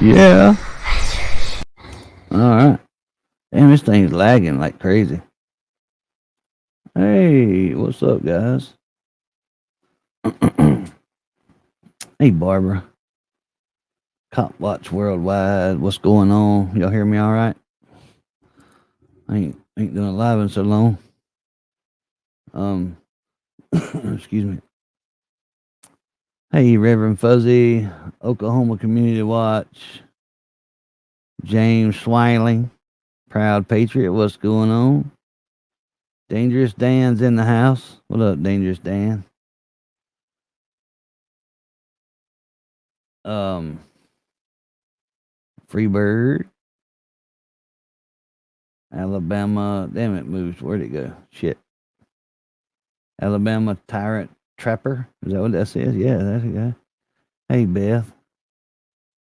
Yeah. All right. Damn, this thing's lagging like crazy. Hey, what's up, guys? Hey, Barbara. Cop Watch Worldwide. What's going on? Y'all hear me all right? I ain't doing it live in so long. Excuse me. Hey, Reverend Fuzzy, Oklahoma Community Watch, James Swiling, Proud Patriot. What's going on? Dangerous Dan's in the house. What up, Dangerous Dan? Freebird, Alabama. Damn, it moves. Where'd it go? Shit. Alabama Tyrant Trapper. Is that what that says? Yeah, that's a guy. Hey, Beth.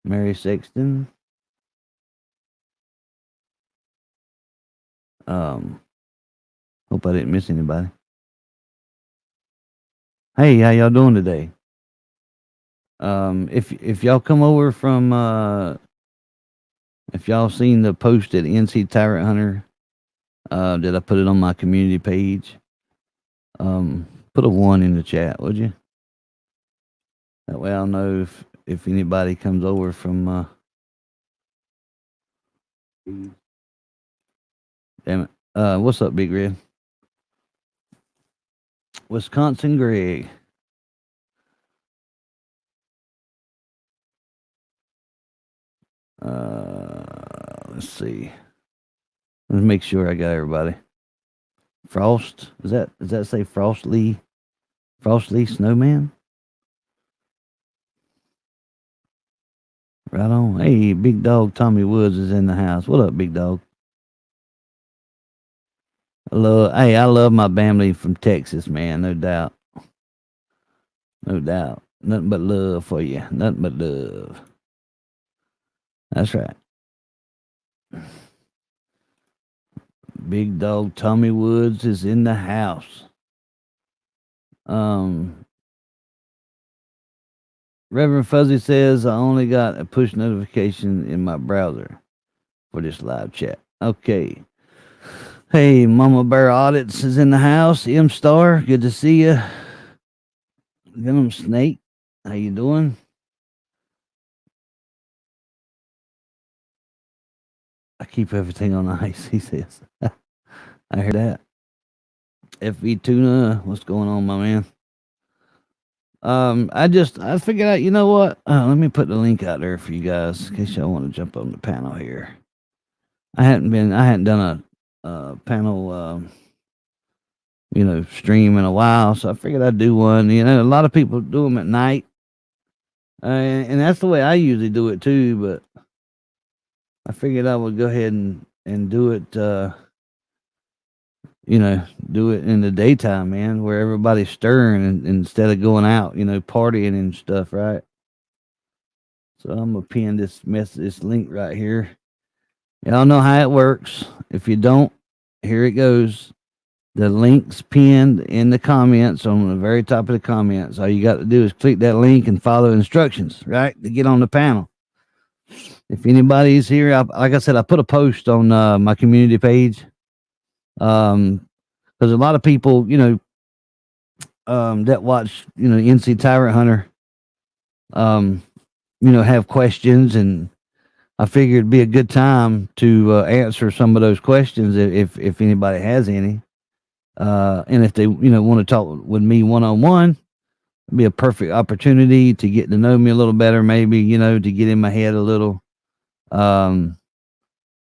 Mary Sexton. Hope I didn't miss anybody. Hey, how y'all doing today? If y'all come over from if y'all seen the post at NC Tyrant Hunter, did I put it on my community page? Put a 1 in the chat, would you? That way I'll know if anybody comes over from damn it. What's up, Big Red? Wisconsin Greg. Let's see. Let's make sure I got everybody. Frost. Does that say Frostly Snowman? Right on. Hey, Big Dog Tommy Woods is in the house. What up, Big Dog? I love my family from Texas, man. No doubt. No doubt. Nothing but love for you. Nothing but love. That's right. Big Dog Tommy Woods is in the house. Reverend Fuzzy says I only got a push notification in my browser for this live chat. Okay. Hey, Mama Bear Audits is in the house. M Star, good to see you. Venom Snake, how you doing? I keep everything on ice, he says. I heard that. FV Tuna, what's going on, my man? I figured out, you know what? Let me put the link out there for you guys in case y'all want to jump on the panel here. I hadn't done a panel stream in a while, so I figured I'd do one. You know, a lot of people do them at night. And that's the way I usually do it too, but I figured I would go ahead and do it do it in the daytime, man, where everybody's stirring and instead of going out, partying and stuff, right? So I'm gonna pin this link right here. Y'all know how it works. If you don't, here it goes. The link's pinned in the comments on the very top of the comments. All you got to do is click that link and follow instructions, right, to get on the panel. If anybody's here, like I said, I put a post on my community page. Because a lot of people, that watch, NC Tyrant Hunter, have questions, and I figured it'd be a good time to answer some of those questions if anybody has any. And if they, want to talk with me one-on-one, it'd be a perfect opportunity to get to know me a little better, maybe, to get in my head a little. I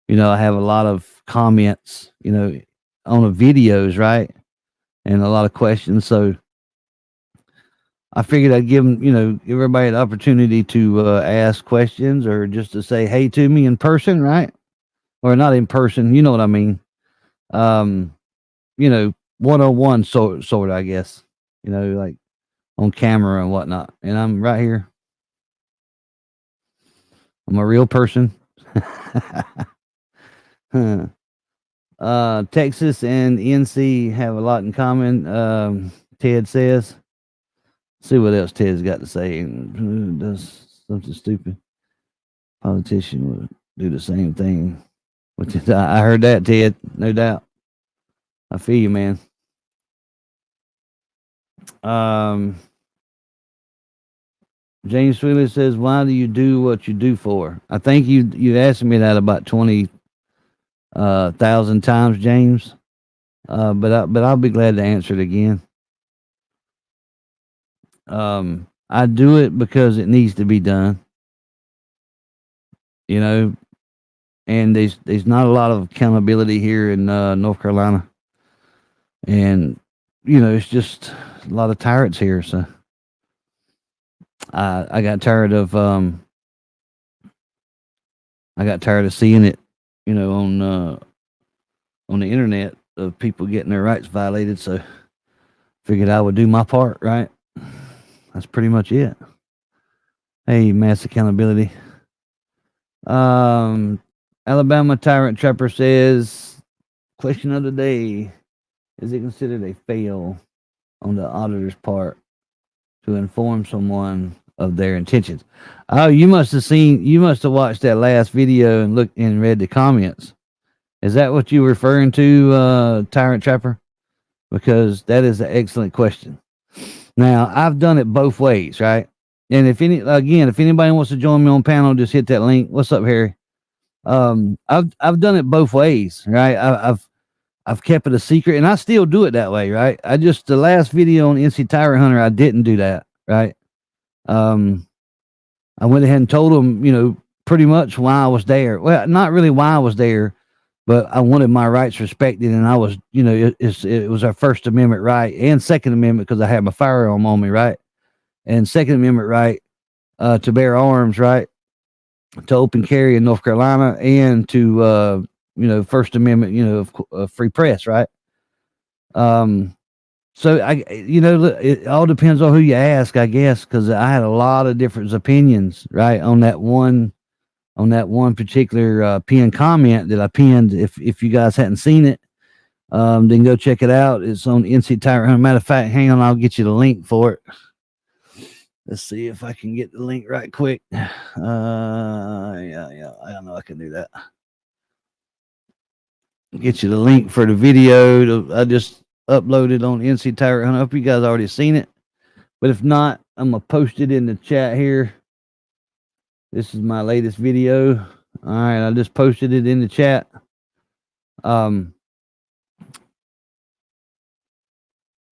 have a lot of comments, on the videos, right? And a lot of questions. So I figured I'd give them, give everybody the opportunity to ask questions or just to say hey to me in person, right? Or not in person, you know what I mean? One-on-one sort of, I guess, like on camera and whatnot. And I'm right here. I'm a real person. Texas and NC have a lot in common. Ted says. See what else Ted's got to say. Does something stupid. Politician would do the same thing. Which is, I heard that, Ted. No doubt. I feel you, man. Um, James Wheeler says, "Why do you do what you do for?" I think you asked me that about 20,000 times, James. But I'll be glad to answer it again. I do it because it needs to be done. You know, and there's not a lot of accountability here in North Carolina, and it's just a lot of tyrants here. So I got tired of seeing it, on the internet of people getting their rights violated. So figured I would do my part. Right. That's pretty much it. Hey, mass accountability. Alabama Tyrant Trapper says, question of the day: is it considered a fail on the auditor's part to inform someone of their intentions? Oh, you must have watched that last video and looked and read the comments. Is that what you were referring to, Tyrant Trapper? Because that is an excellent question. Now, I've done it both ways, right? And if anybody wants to join me on panel, just hit that link. What's up, Harry? I've done it both ways, right? I've kept it a secret, and I still do it that way, right? The last video on NC Tyrant Hunter, I didn't do that, right? I went ahead and told them, pretty much why I was there. Well, not really why I was there, but I wanted my rights respected, and I was, it was our First Amendment right and Second Amendment because I had my firearm on me, right? And Second Amendment right to bear arms, right? To open carry in North Carolina, and to First Amendment, of free press, right? So it all depends on who you ask, I guess, because I had a lot of different opinions, right, on that one particular pinned comment that I pinned. If you guys hadn't seen it, then go check it out. It's on NC Tyrant Hunter. Matter of fact, hang on, I'll get you the link for it. Let's see if I can get the link right quick. Yeah, I know I can do that. Get you the link for the video. I just uploaded on NC Tyrant Hunter. I hope you guys already seen it. But if not, I'm going to post it in the chat here. This is my latest video. All right, I just posted it in the chat.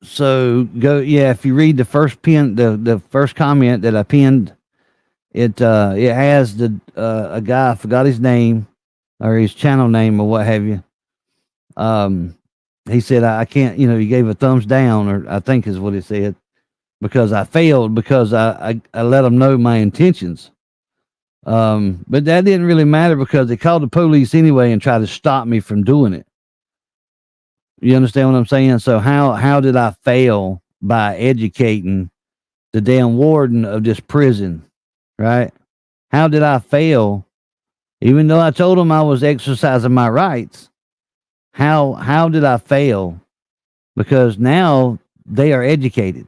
So if you read the first the first comment that I pinned, it has a guy, I forgot his name or his channel name or what have you. He said I can't, he gave a thumbs down, or I think is what he said, because I failed because I let him know my intentions. But that didn't really matter because they called the police anyway and tried to stop me from doing it. You understand what I'm saying? So how did I fail by educating the damn warden of this prison, right? How did I fail? Even though I told them I was exercising my rights, how did I fail? Because now they are educated.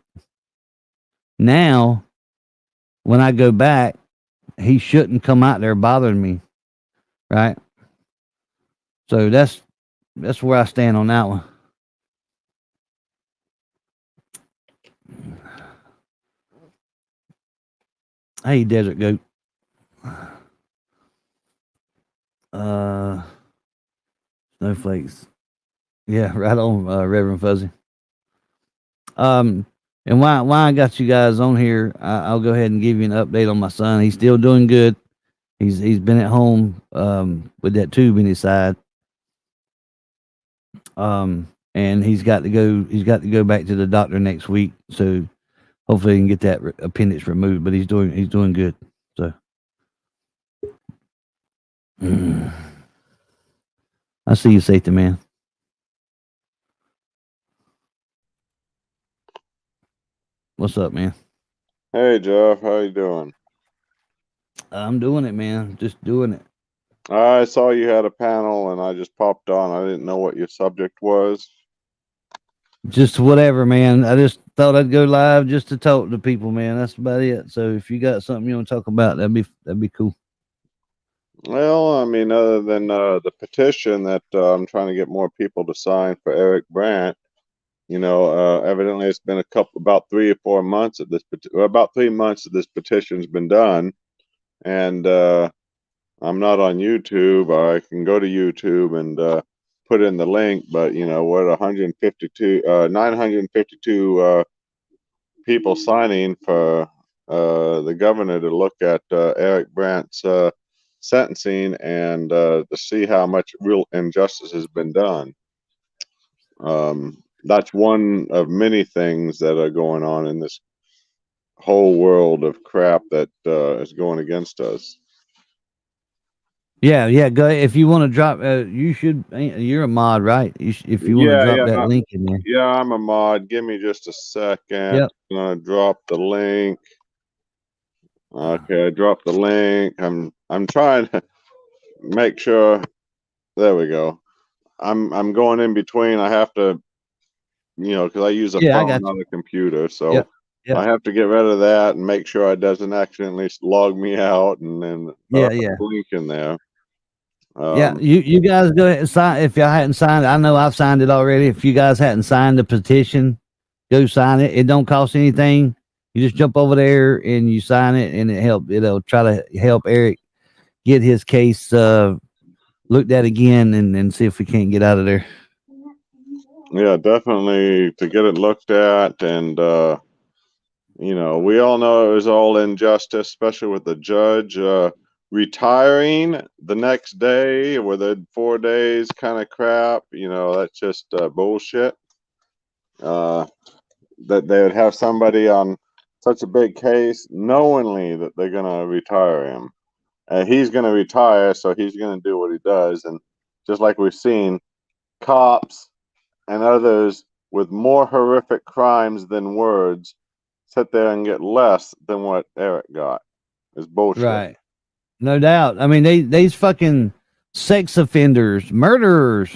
Now, when I go back, he shouldn't come out there bothering me, right? So that's where I stand on that one. Hey, Desert Goat. Snowflakes. Yeah, right on, Reverend Fuzzy. And why I got you guys on here, I'll go ahead and give you an update on my son. He's still doing good. He's been at home with that tube in his side. And he's got to go back to the doctor next week. So hopefully he can get that appendix removed. But he's doing good. So I see you, safety man. What's up, man? Hey, Jeff. How you doing? I'm doing it, man. Just doing it. I saw you had a panel, and I just popped on. I didn't know what your subject was. Just whatever, man. I just thought I'd go live just to talk to people, man. That's about it. So if you got something you want to talk about, that'd be cool. Well, I mean, other than the petition that I'm trying to get more people to sign for Eric Brandt, evidently it's been about 3 or 4 months of about 3 months that this petition's been done, and I'm not on YouTube. I can go to YouTube and put in the link, but we're at 952 people signing for the governor to look at Eric Brandt's sentencing and to see how much real injustice has been done. That's one of many things that are going on in this whole world of crap that is going against us. Yeah. Go if you want to drop. You should. You're a mod, right? If you want to drop that link in there. Yeah, I'm a mod. Give me just a second. Yep. I'm gonna drop the link. Okay, I dropped the link. I'm trying to make sure. There we go. I'm going in between. I have to, because I use a phone, not a computer, so Yep. I have to get rid of that and make sure it doesn't accidentally log me out, and then put the link in there. You guys go ahead and sign if y'all hadn't signed it. I know I've signed it already. If you guys hadn't signed the petition, go sign it. It don't cost anything. You just jump over there and you sign it, and it'll try to help Eric get his case looked at again and see if we can't get out of there. Yeah, definitely to get it looked at, and we all know it was all injustice, especially with the judge retiring the next day or the 4 days kind of crap. That's just bullshit. That they would have somebody on such a big case knowingly that they're gonna retire him, and he's gonna retire, so he's gonna do what he does. And just like we've seen, cops and others with more horrific crimes than words sit there and get less than what Eric got. Is bullshit. Right. No doubt. I mean, these fucking sex offenders, murderers,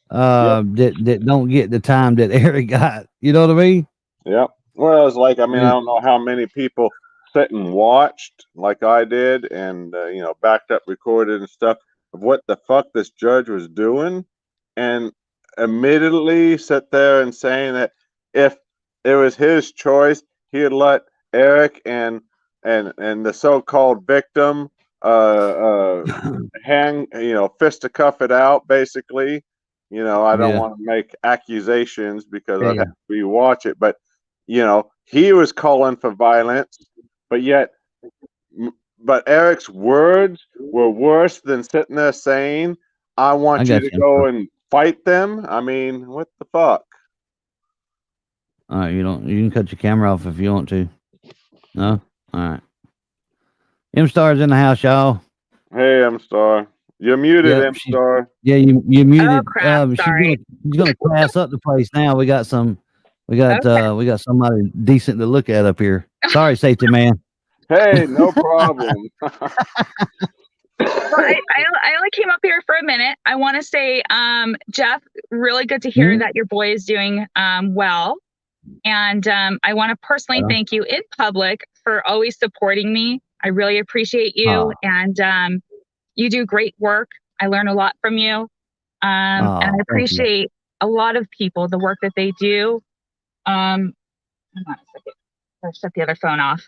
that don't get the time that Eric got. You know what I mean? Yep. Well, it's like, I don't know how many people sit and watched like I did, and backed up, recorded and stuff of what the fuck this judge was doing, and immediately sit there and saying that if it was his choice, he'd let Eric and the so-called victim hang, fisticuff it out, basically. I don't want to make accusations because I'd have to rewatch it, but he was calling for violence, but Eric's words were worse than sitting there saying, I want you to go and fight them. I mean, what the fuck? All right, you can cut your camera off if you want to. No? All right. M-Star's in the house, y'all. Hey, M-Star. You're muted, M-Star. Yeah, you muted. Oh, crap, sorry. She's gonna class up the place now. We got somebody decent to look at up here. Sorry, safety man. Hey, no problem. Well, I only came up here for a minute. I want to say, Jeff, really good to hear that your boy is doing well. And I want to personally thank you in public for always supporting me. I really appreciate you. And you do great work. I learn a lot from you. And I appreciate a lot of people, the work that they do. Hang on a second. I'll shut the other phone off.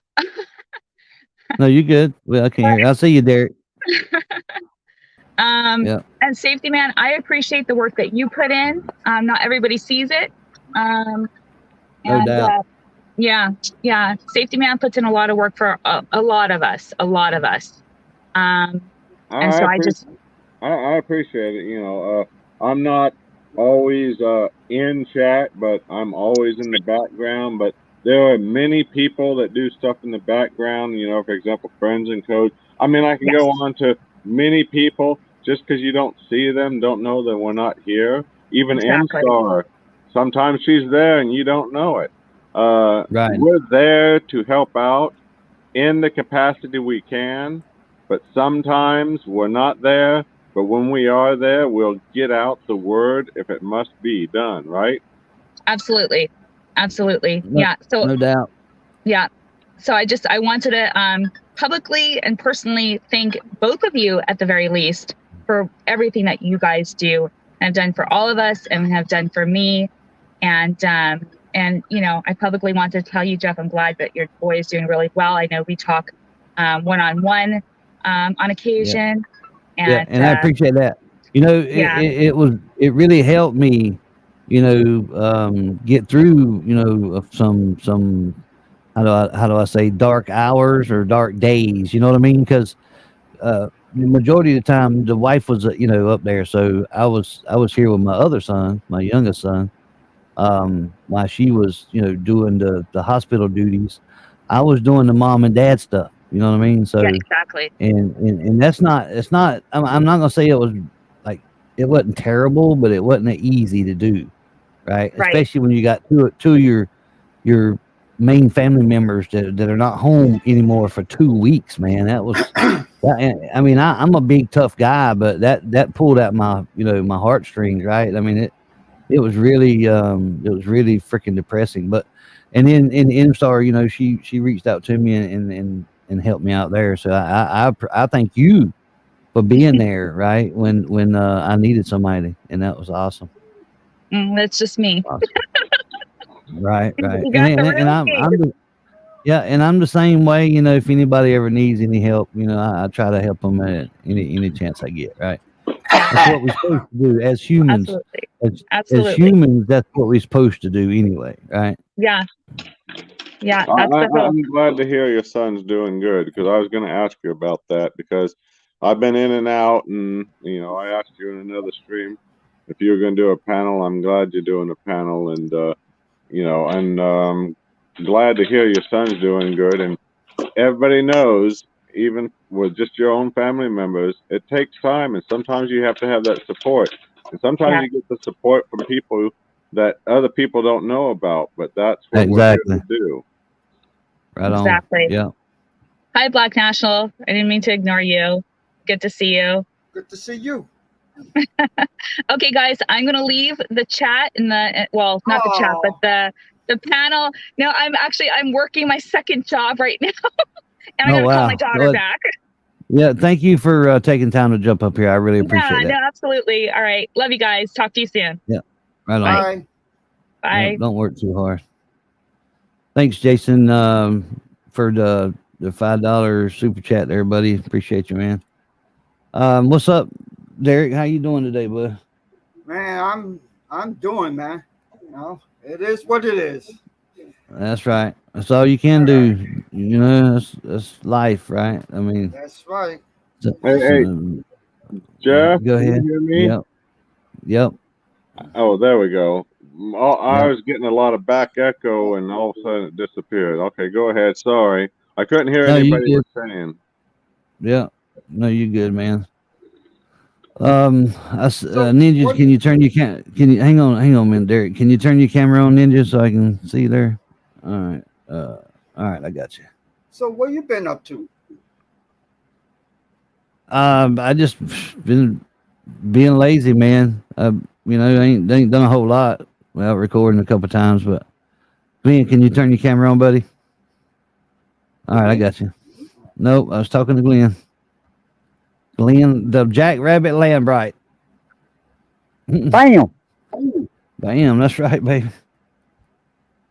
No, you good. Well, I can hear you. I'll see you, Derek. And Safety Man, I appreciate the work that you put in. Not everybody sees it. No doubt. Safety Man puts in a lot of work for a lot of us. I appreciate it. I'm not always in chat, but I'm always in the background. But there are many people that do stuff in the background, for example, friends and coach. I mean, I can go on to many people. Just because you don't see them, don't know that we're not here. Even M-Star, sometimes she's there and you don't know it. Right. We're there to help out in the capacity we can, but sometimes we're not there. But when we are there, we'll get out the word if it must be done, right? Absolutely. No doubt. Yeah. So I wanted to publicly and personally thank both of you at the very least for everything that you guys do and have done for all of us and have done for me. And you know, I publicly want to tell you, Jeff, I'm glad that your boy is doing really well. I know we talk one-on-one on occasion. Yeah, and I appreciate that. You know, it really helped me, you know, get through, you know, some how do I say dark hours or dark days. You know what I mean? Because the majority of the time the wife was you know up there, so I was here with my other son, my youngest son, while she was you know doing the hospital duties. I was doing the mom and dad stuff. You know what I mean? So yeah, exactly. And that's not it's not I'm not gonna say it was like it wasn't terrible, but it wasn't easy to do, right? Especially when you got two of your main family members that are not home anymore for 2 weeks, man. That was I mean, I'm a big tough guy, but that pulled at my you know my heartstrings, right? I mean it was really freaking depressing. But and then in MSTAR, you know, she reached out to me and helped me out there. So I thank you for being there, right? When I needed somebody, and that was awesome. That's just me. Awesome. Right. You got And I'm the same way. You know, if anybody ever needs any help, you know, I try to help them at any chance I get. Right. That's what we're supposed to do as humans. Absolutely. As humans, that's what we're supposed to do anyway, right? Yeah. Yeah. I'm glad to hear your son's doing good, because I was going to ask you about that, because I've been in and out, and you know, I asked you in another stream if you were going to do a panel. I'm glad you're doing a panel, and you know, and glad to hear your son's doing good. And everybody knows, even with just your own family members, it takes time, and sometimes you have to have that support. And sometimes you get the support from people that other people don't know about, but that's what we're here to do. Right on. Exactly. Yeah. Hi, Black National. I didn't mean to ignore you. Good to see you. Good to see you. Okay, guys, I'm going to leave the chat in the, well, not the chat, but the panel. No, I'm working my second job right now. And I got to call my daughter back. Yeah, thank you for taking time to jump up here. I really appreciate it. No, absolutely. All right. Love you guys. Talk to you soon. Yeah. Right on. Bye. Bye. Yeah, don't work too hard. Thanks, Jason, for the $5 super chat there, buddy. Appreciate you, man. What's up, Derek? How you doing today, bud? Man, I'm doing, man. You know, it is what it is. That's right. That's all you can do. You know, that's life, right? I mean, that's right. Hey, Jeff, go ahead. Can you hear me? Yep. Oh, there we go. I was getting a lot of back echo, and all of a sudden it disappeared. Okay, go ahead. Sorry, I couldn't hear anybody was saying. Yeah. No, you good, man. Ninja, can you turn your can you hang on a minute, Derek? Can you turn your camera on, Ninja, so I can see there? All right, I got you. So what you been up to? I just been being lazy, man. You know, ain't done a whole lot. Well, recording a couple times, but Glenn, can you turn your camera on, buddy? All right, I got you. Nope, I was talking to Glenn. Glenn, the Jackrabbit Lambright. Bam. Bam, that's right, baby.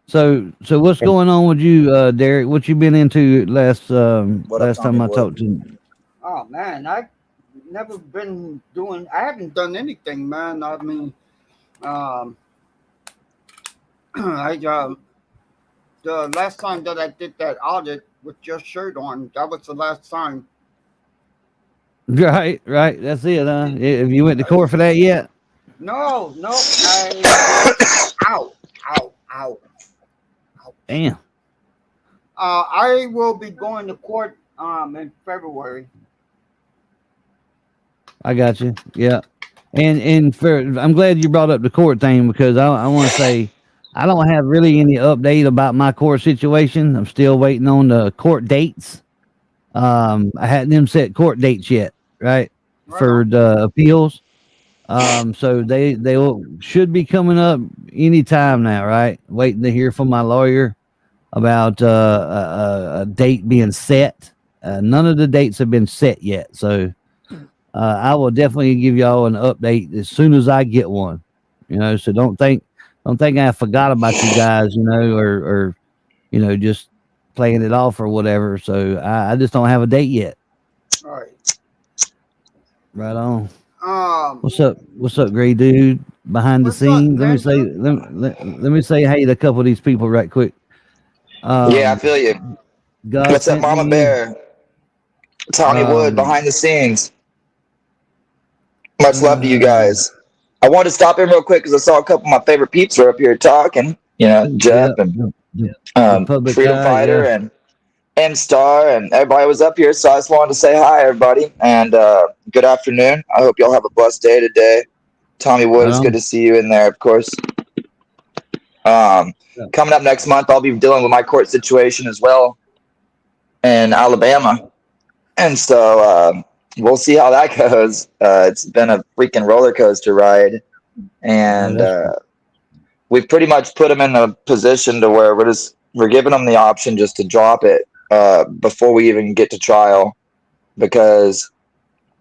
So what's going on with you, Derek? What you been into last time I talked to you? Oh man, I haven't done anything, man. I mean, the last time that I did that audit with your shirt on, that was the last time. Right. That's it, huh? Have you went to court for that yet? No. Ow. Damn. I will be going to court in February. I got you. Yeah. And I'm glad you brought up the court thing, because I want to say I don't have really any update about my court situation. I'm still waiting on the court dates. I hadn't them set court dates yet, right? For the appeals. So they should be coming up any time now, right? Waiting to hear from my lawyer about a date being set. None of the dates have been set yet, so I will definitely give y'all an update as soon as I get one. So don't think I forgot about you guys, or just playing it off or whatever. So I just don't have a date yet. All right. Right on. What's up, Gray Dude? Behind the What's up, scenes. Let me say hey to a couple of these people right quick. Yeah, I feel you. God What's up, sent Mama me, Bear? Tommy Wood behind the scenes. Much love to you guys. I wanted to stop in real quick because I saw a couple of my favorite peeps were up here talking. Jeff and Freedom Fighter and M Star and everybody was up here. So I just wanted to say hi, everybody, and good afternoon. I hope y'all have a blessed day today. Tommy Wood, it's good to see you in there, of course. Coming up next month, I'll be dealing with my court situation as well in Alabama. And so we'll see how that goes. It's been a freaking roller coaster ride. And we've pretty much put them in a position to where we're giving them the option just to drop it before we even get to trial, because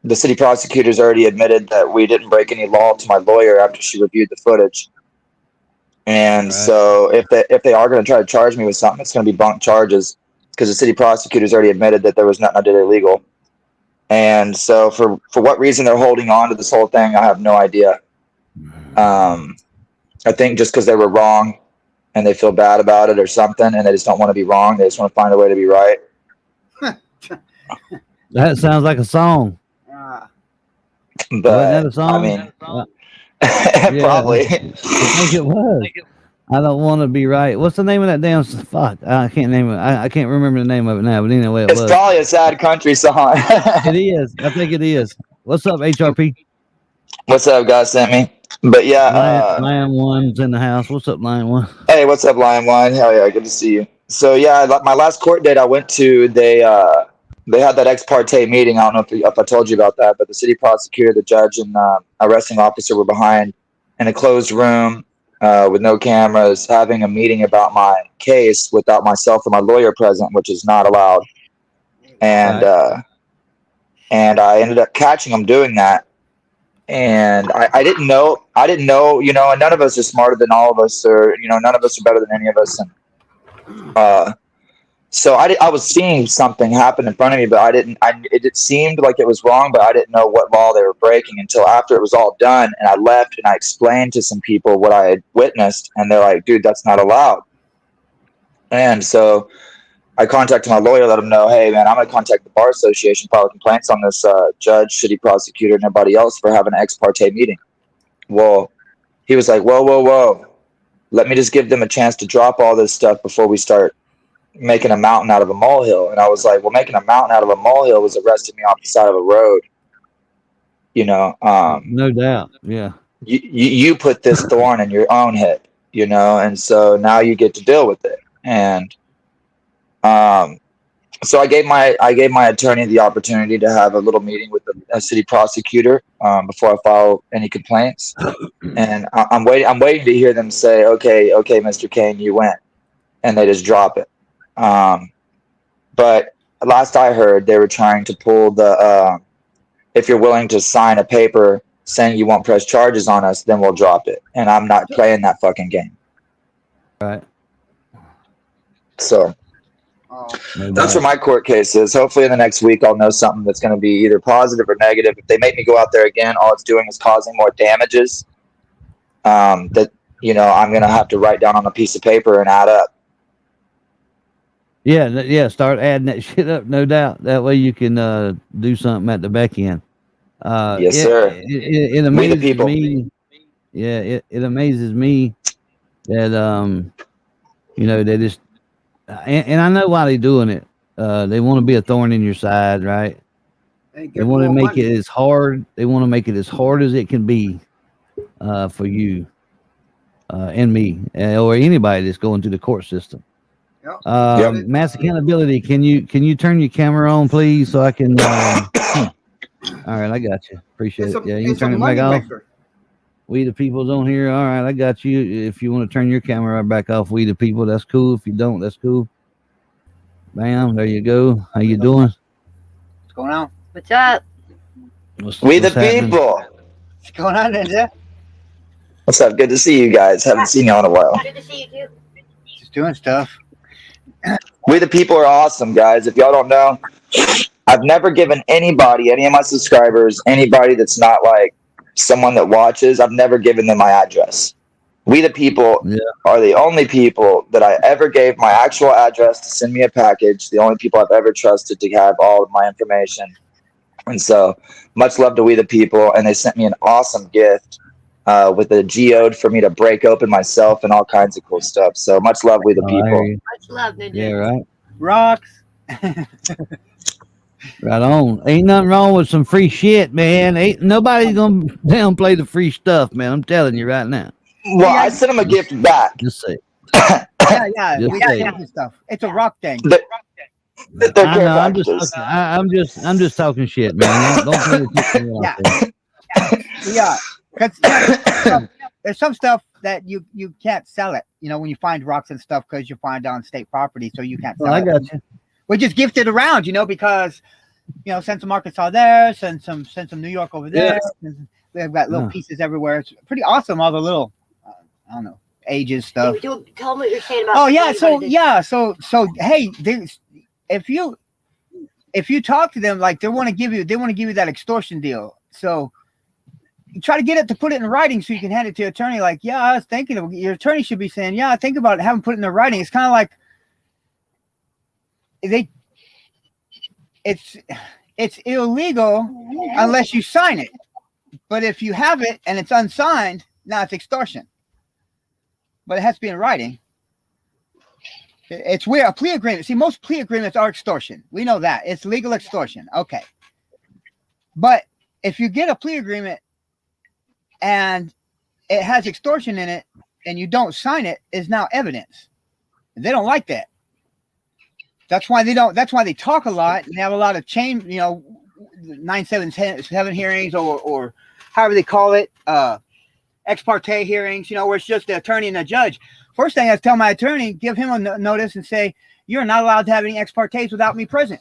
the city prosecutor's already admitted that we didn't break any law to my lawyer after she reviewed the footage. And so if they are going to try to charge me with something, it's going to be bunk charges, because the city prosecutor's already admitted that there was nothing I did illegal. And so for what reason they're holding on to this whole thing, I have no idea. I think just because they were wrong and they feel bad about it or something, and they just don't want to be wrong. They just want to find a way to be right. That sounds like a song. But wasn't that a song? I mean, probably. I think it was. I don't want to be right. What's the name of that damn fuck? I can't name it. I can't remember the name of it now. But anyway, it's probably a sad country song. It is. I think it is. What's up, HRP? What's up, guys? Sent me. But yeah, Lion One's in the house. What's up, Lion One? Hey, what's up, Lion One? Hell yeah, good to see you. So yeah, my last court date I went to, they had that ex parte meeting. I don't know if I told you about that, but the city prosecutor, the judge, and arresting officer were behind in a closed room with no cameras, having a meeting about my case without myself or my lawyer present, which is not allowed. And I ended up catching them doing that. And I didn't know, and none of us are smarter than all of us, or, none of us are better than any of us. And so I was seeing something happen in front of me, but it seemed like it was wrong, but I didn't know what law they were breaking until after it was all done. And I left and I explained to some people what I had witnessed, and they're like, dude, that's not allowed. And so I contacted my lawyer, let him know, hey, man, I'm going to contact the Bar Association, file complaints on this judge, city prosecutor, and everybody else for having an ex parte meeting. Well, he was like, whoa. Let me just give them a chance to drop all this stuff before we start making a mountain out of a molehill. And I was like, well, making a mountain out of a molehill was arresting me off the side of a road. No doubt. Yeah. You put this thorn in your own hip, and so now you get to deal with it. And so I gave my attorney the opportunity to have a little meeting with the city prosecutor before I file any complaints, and I'm waiting to hear them say, okay, Mr. Kane, you win, and they just drop it. But last I heard, they were trying to pull the if you're willing to sign a paper saying you won't press charges on us, then we'll drop it, and I'm not playing that fucking game. Right. So. That's where my court case is. Hopefully in the next week I'll know something that's going to be either positive or negative. If they make me go out there again, all it's doing is causing more damages that I'm going to have to write down on a piece of paper and add up. Yeah, start adding that shit up, no doubt. That way you can do something at the back end. Yes, sir. It amazes me. Yeah, it amazes me that they just and I know why they're doing it. They want to be a thorn in your side, right? They want to make it as hard. They want to make it as hard as it can be for you and me, or anybody that's going through the court system. Mass accountability. Can you turn your camera on, please, so I can? All right, I got you. Appreciate it. Yeah, you can turn it back off. We the people's on here. All right, I got you. If you want to turn your camera back off, we the people, that's cool. If you don't, that's cool. Bam, there you go. How you doing? going on? What's up? We the happening? people. What's going on, Ninja? What's up? Good to see you guys. Haven't seen y'all in a while. Good to see you too. Just doing stuff. We the people are awesome, guys. If y'all don't know, I've never given anybody, any of my subscribers, anybody that's not like someone that watches, I've never given them my address. We the people are the only people that I ever gave my actual address to send me a package, the only people I've ever trusted to have all of my information. And so much love to We the People. And they sent me an awesome gift with a geode for me to break open myself and all kinds of cool stuff. So much love, We the People. Much love, Ninja. Yeah, right. Rocks. Right on. Ain't nothing wrong with some free shit, man. Ain't nobody's gonna downplay the free stuff, man. I'm telling you right now. Well, I sent him a gift back. Just say. Yeah. Just We say. got this stuff. It's a rock thing. They're I care know. packages. I'm just talking shit, man. Don't pay attention to what I'm saying. Yeah. 'Cause, there's some stuff that you can't sell it. You know, when you find rocks and stuff because you find on state property, so you can't sell Well, I it. got you. We just gift it around, you know, because send some Arkansas there, send some New York over there. They've got little pieces everywhere. It's pretty awesome. All the little, I don't know, ages stuff. Tell me what you're saying about. Oh yeah, so hey, if you talk to them, like they want to give you that extortion deal. So you try to get it to put it in writing so you can hand it to your attorney. Like, yeah, I was thinking of your attorney should be saying, yeah, think about it, have them put it in the writing. It's kind of like it's illegal unless you sign it. But if you have it and it's unsigned, now it's extortion. But it has to be in writing. It's weird. A plea agreement. See, most plea agreements are extortion. We know that. It's legal extortion. Okay. But if you get a plea agreement and it has extortion in it and you don't sign it, is now evidence. They don't like that. That's why they talk a lot and they have a lot of 977 hearings or however they call it, ex parte hearings, where it's just the attorney and the judge. First thing I tell my attorney, give him a notice and say, you're not allowed to have any ex partes without me present.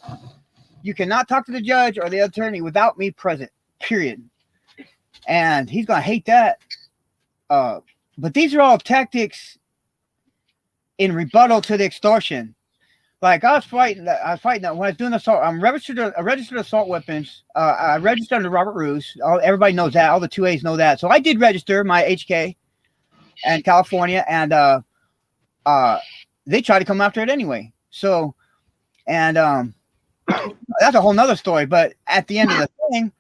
You cannot talk to the judge or the attorney without me present, period. And he's going to hate that. But these are all tactics in rebuttal to the extortion. Like I was fighting when I was doing assault. I'm registered assault weapons. I registered under Robert Roos. Everybody knows that. All the 2As know that. So I did register my HK in California, and they tried to come after it anyway. So, and that's a whole nother story. But at the end of the thing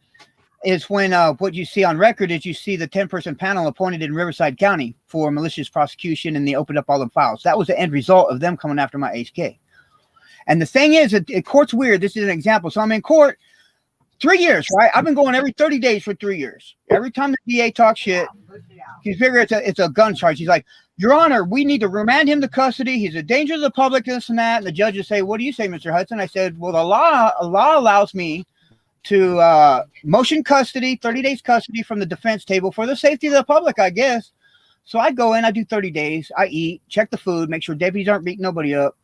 is when what you see on record is you see the 10-person panel appointed in Riverside County for malicious prosecution, and they opened up all the files. That was the end result of them coming after my HK. And the thing is, court's weird. This is an example. So I'm in court 3 years, right? I've been going every 30 days for 3 years. Every time the DA talks shit, he figures it's a gun charge. He's like, Your Honor, we need to remand him to custody. He's a danger to the public, this and that. And the judges say, what do you say, Mr. Hudson? I said, well, the law allows me to motion custody, 30 days custody from the defense table for the safety of the public, I guess. So I go in, I do 30 days. I eat, check the food, make sure deputies aren't beating nobody up.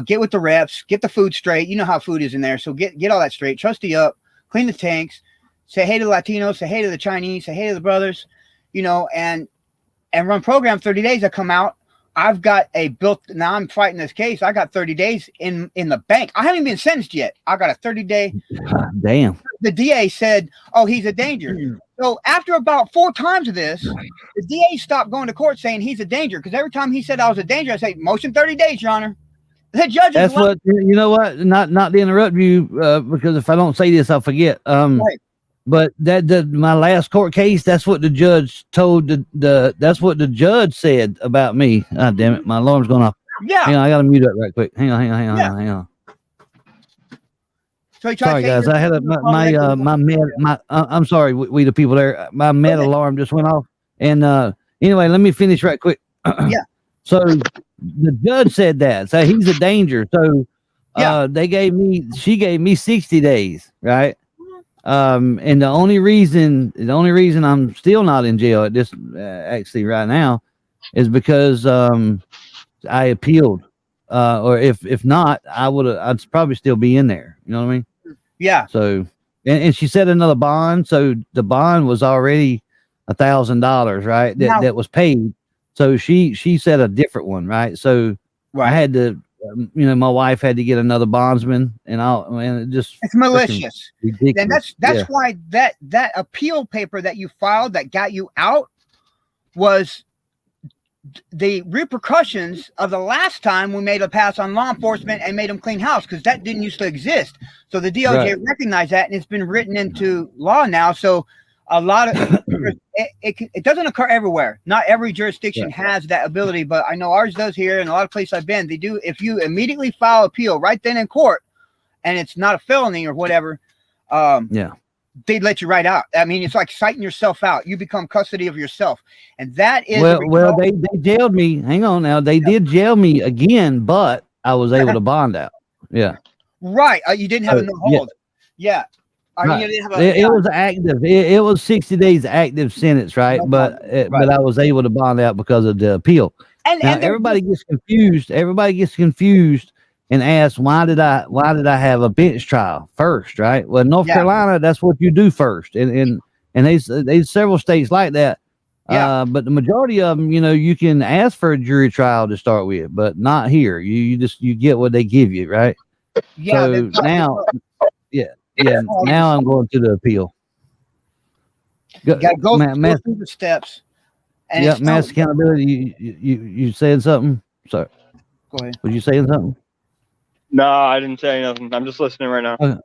Get with the reps, get the food straight. You know how food is in there. So get all that straight, trustee up, clean the tanks, say hey to the Latinos, say hey to the Chinese, say hey to the brothers, and run program 30 days. I come out. I've got now I'm fighting this case. I got 30 days in the bank. I haven't been sentenced yet. I got a 30-day. Damn. The DA said, oh, he's a danger. So after about 4 times of this, the DA stopped going to court saying he's a danger. Because every time he said I was a danger, I say, motion 30 days, Your Honor. The judge. That's what, what, not to interrupt you, because if I don't say this, I'll forget. Right. But my last court case, that's what the judge told that's what the judge said about me. Ah, damn it. My alarm's going off. Yeah. Hang on, I got to mute up right quick. Hang on. So sorry, guys. I had I'm sorry, we the people there. My med alarm just went off. And anyway, let me finish right quick. Yeah. So the judge said that. So he's a danger. So she gave me 60 days, right? And the only reason I'm still not in jail at this actually right now is because I appealed. Or if not, I'd probably still be in there. You know what I mean? Yeah. So, and she set another bond. So the bond was already $1,000, right? Now- That was paid. So she set a different one, right? So I had to, my wife had to get another bondsman, and it just it's malicious. Ridiculous. And that's why that appeal paper that you filed that got you out was the repercussions of the last time we made a pass on law enforcement and made them clean house, because that didn't used to exist. So the DOJ recognized that, and it's been written into law now. So a lot of it doesn't occur everywhere. Not every jurisdiction has that ability, but I know ours does here, and a lot of places I've been, they do. If you immediately file appeal right then in court, and it's not a felony or whatever, they'd let you right out. I mean, it's like citing yourself out. You become custody of yourself. And that is well, they jailed me. Hang on now. They did jail me again, but I was able to bond out. Yeah. Right. You didn't have a no hold. Yeah. Right. You didn't have it was active. It was 60 days active sentence, right? But I was able to bond out because of the appeal. And everybody gets confused. Everybody gets confused and asks, why did I have a bench trial first, right? Well, North Carolina, that's what you do first, and there's several states like that. But the majority of them, you can ask for a jury trial to start with, but not here. You get what they give you, right? Yeah. So now, now I'm going to the appeal. You gotta go through the steps. And mass accountability. You saying something? Sorry. Go ahead. Was you saying something? No, I didn't say nothing. I'm just listening right now. Okay.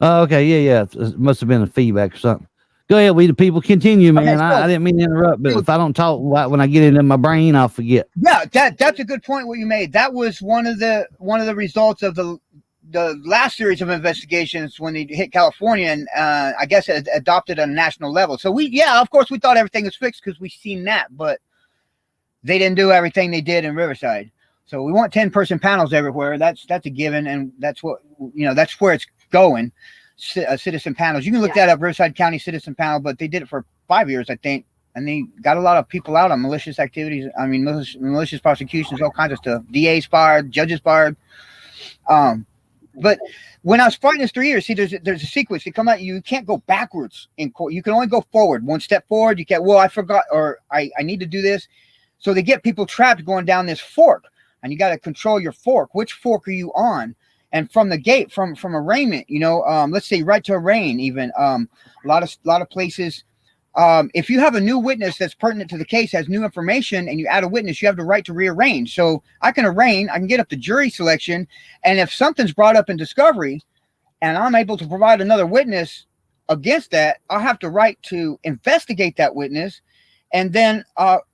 Oh, okay. Yeah. It must have been a feedback or something. Go ahead, we the people. Continue, man. Okay, I didn't mean to interrupt, but if I don't talk when I get into my brain, I'll forget. Yeah, that's a good point what you made. That was one of the results of the last series of investigations when they hit California, and I guess it adopted on a national level. So of course we thought everything was fixed because we seen that, but they didn't do everything they did in Riverside. So we want 10-person panels everywhere. That's a given, and that's what that's where it's going. Citizen panels. You can look that up, Riverside County Citizen Panel, but they did it for 5 years, I think, and they got a lot of people out on malicious activities. I mean, malicious prosecutions, all kinds of stuff. DAs fired, judges fired. But when I was fighting this 3 years, see, there's a sequence. They come out, you can't go backwards in court. You can only go forward, one step forward. You can't. Well, I forgot, or I need to do this. So they get people trapped going down this fork. And you got to control your fork. Which fork are you on? And from the gate, from arraignment, let's say right to arraign, even a lot of places. If you have a new witness that's pertinent to the case, has new information, and you add a witness, you have the right to rearrange. So I can arraign, I can get up to jury selection, and if something's brought up in discovery, and I'm able to provide another witness against that, I'll have the right to investigate that witness. And then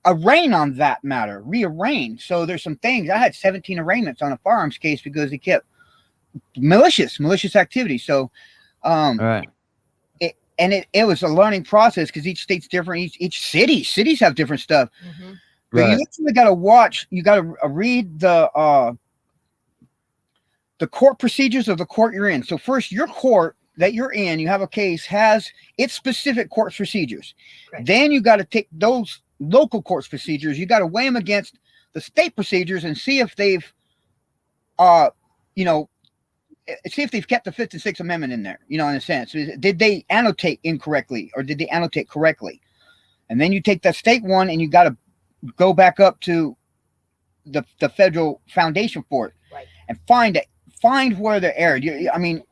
arraign on that matter, rearrange. So there's some things. I had 17 arraignments on a firearms case because they kept malicious activity. So, all right. It was a learning process because each state's different. Each cities have different stuff. Mm-hmm. But you actually got to watch. You got to read the court procedures of the court you're in. So first, your court that you're in, you have a case, has its specific court procedures. Right. Then you got to take those local court procedures. You got to weigh them against the state procedures and see if they've, see if they've kept the Fifth and Sixth Amendment in there, in a sense. Did they annotate incorrectly or did they annotate correctly? And then you take that state one and you got to go back up to the federal foundation for it, right, and find where they erred. I mean,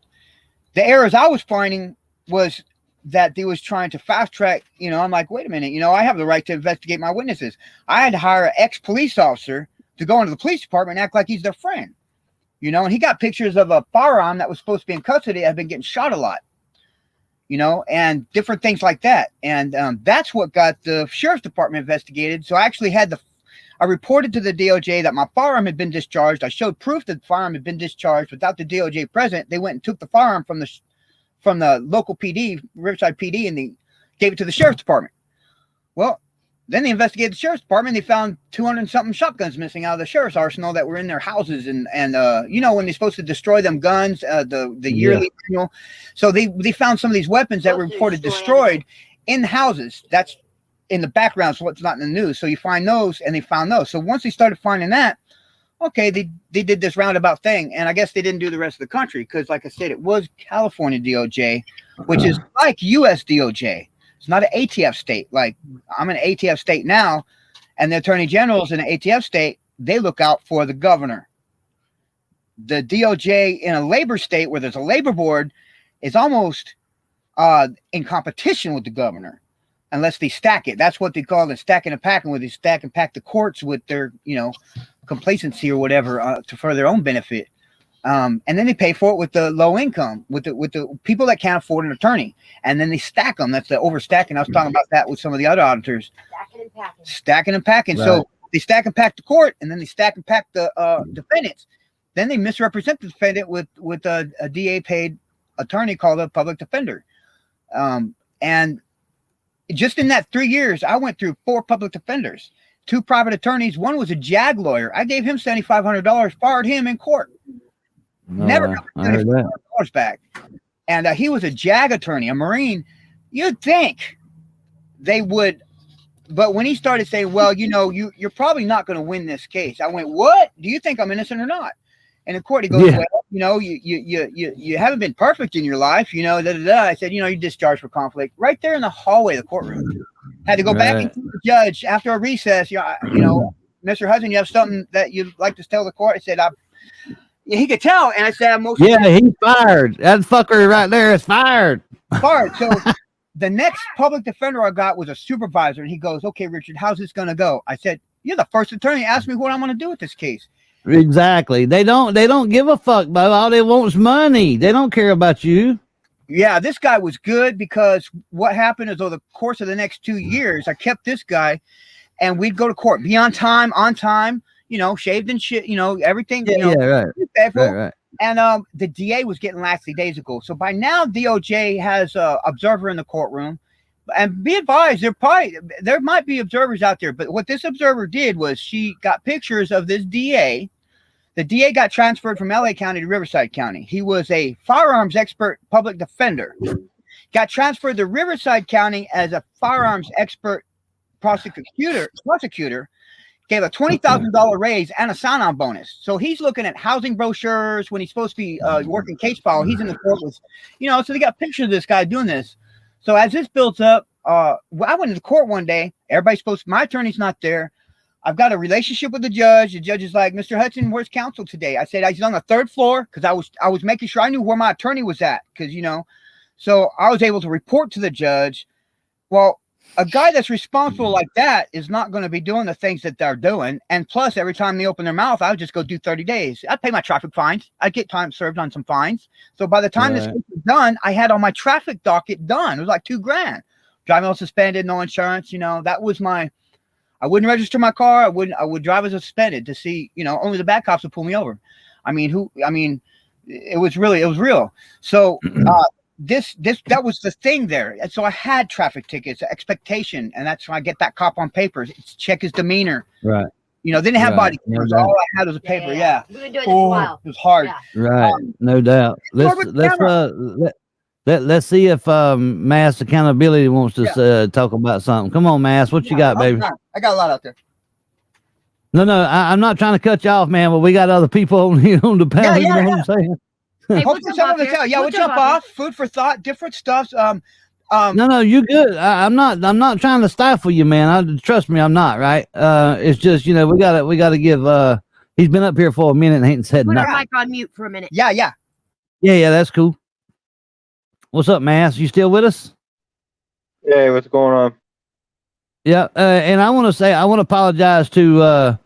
the errors I was finding was that they was trying to fast track, I'm like, wait a minute, I have the right to investigate my witnesses. I had to hire an ex-police officer to go into the police department and act like he's their friend, and he got pictures of a firearm that was supposed to be in custody that had been getting shot a lot, and different things like that. And that's what got the sheriff's department investigated. So I actually I reported to the DOJ that my firearm had been discharged. I showed proof that the firearm had been discharged without the DOJ present. They went and took the firearm from the local PD, Riverside PD, and they gave it to the sheriff's department. Well, then they investigated the sheriff's department. They found 200-something shotguns missing out of the sheriff's arsenal that were in their houses. And when they're supposed to destroy them guns, the yearly annual. So they found some of these weapons that were reported destroyed in the houses. That's in the background, so what's not in the news. So you find those, and they found those. So once they started finding that, Okay, they did this roundabout thing, and I guess they didn't do the rest of the country because, like I said, it was California DOJ, which is like U.S. DOJ. It's not an ATF state. Like I'm an ATF state now, and the attorney generals in an ATF state, they look out for the governor. The DOJ in a labor state where there's a labor board is almost in competition with the governor, unless they stack it. That's what they call the stacking and packing, where they stack and pack the courts with their, complacency or whatever for their own benefit. And then they pay for it with the low income, with the people that can't afford an attorney. And then they stack them. That's the overstacking. I was talking about that with some of the other auditors. Stacking and packing. Right. So they stack and pack the court, and then they stack and pack the defendants. Then they misrepresent the defendant with a DA paid attorney called a public defender. And just in that 3 years, I went through 4 public defenders, 2 private attorneys. One was a JAG lawyer. I gave him $7,500, fired him in court. Never got $7,500 back. And he was a JAG attorney, a Marine. You'd think they would, but when he started saying, well, you're probably not going to win this case. I went, what? Do you think I'm innocent or not? And in court, he goes, well, you haven't been perfect in your life, I said, you're discharged for conflict. Right there in the hallway of the courtroom. Had to go back and the judge after a recess. Mr. Hudson, you have something that you'd like to tell the court? I said, he could tell. And I said, I'm most. Yeah, he's fired. That fucker right there is fired. Fired. So the next public defender I got was a supervisor. And he goes, okay, Richard, how's this going to go? I said, you're the first attorney to ask me what I'm going to do with this case. Exactly. They don't give a fuck, but all they want is money. They don't care about you. Yeah, this guy was good because what happened is over the course of the next 2 years, I kept this guy and we'd go to court, be on time, shaved and shit, everything. Right. And the DA was getting laxy days ago. So by now, DOJ has an observer in the courtroom. And be advised, there might be observers out there. But what this observer did was she got pictures of this DA. The DA got transferred from LA County to Riverside County. He was a firearms expert public defender. Got transferred to Riverside County as a firearms expert prosecutor. Gave a $20,000 raise and a sign-on bonus. So he's looking at housing brochures when he's supposed to be working case file. He's in the court with, so they got pictures of this guy doing this. So as this builds up, I went to the court one day. Everybody's my attorney's not there. I've got a relationship with the judge. The judge is like, Mr. Hudson, where's counsel today? I said, he's on the 3rd floor because I was making sure I knew where my attorney was at because, so I was able to report to the judge. Well, a guy that's responsible like that is not going to be doing the things that they're doing. And plus, every time they open their mouth, I would just go do 30 days. I'd pay my traffic fines. I'd get time served on some fines. So by the time this was done, I had all my traffic docket done. It was like $2,000. Driving all suspended, no insurance. That was I wouldn't register my car. I would drive as a suspended to see, only the bad cops would pull me over. It was real. So, that was the thing there. And so I had traffic tickets, expectation, and that's why I get that cop on papers. Check his demeanor. Right. Didn't have body cameras. All I had was a paper. Yeah. We've been doing this a while. It was hard. Yeah. Right. No doubt. Let's see if Mass Accountability wants to talk about something. Come on, Mass. What you got, baby? I got a lot out there. No, I'm not trying to cut you off, man, but we got other people on the panel. You know what I'm saying? Hey, hopefully someone to tell. Yeah, we'll jump off. Food for thought, different stuff. No, you good. I'm not trying to stifle you, man. Trust me, I'm not. Right. It's just we gotta give. He's been up here for a minute and ain't said nothing. nothing. Put our mic on mute for a minute. Yeah. That's cool. What's up, Mass? You still with us? Hey, what's going on? Yeah, and I want to apologize to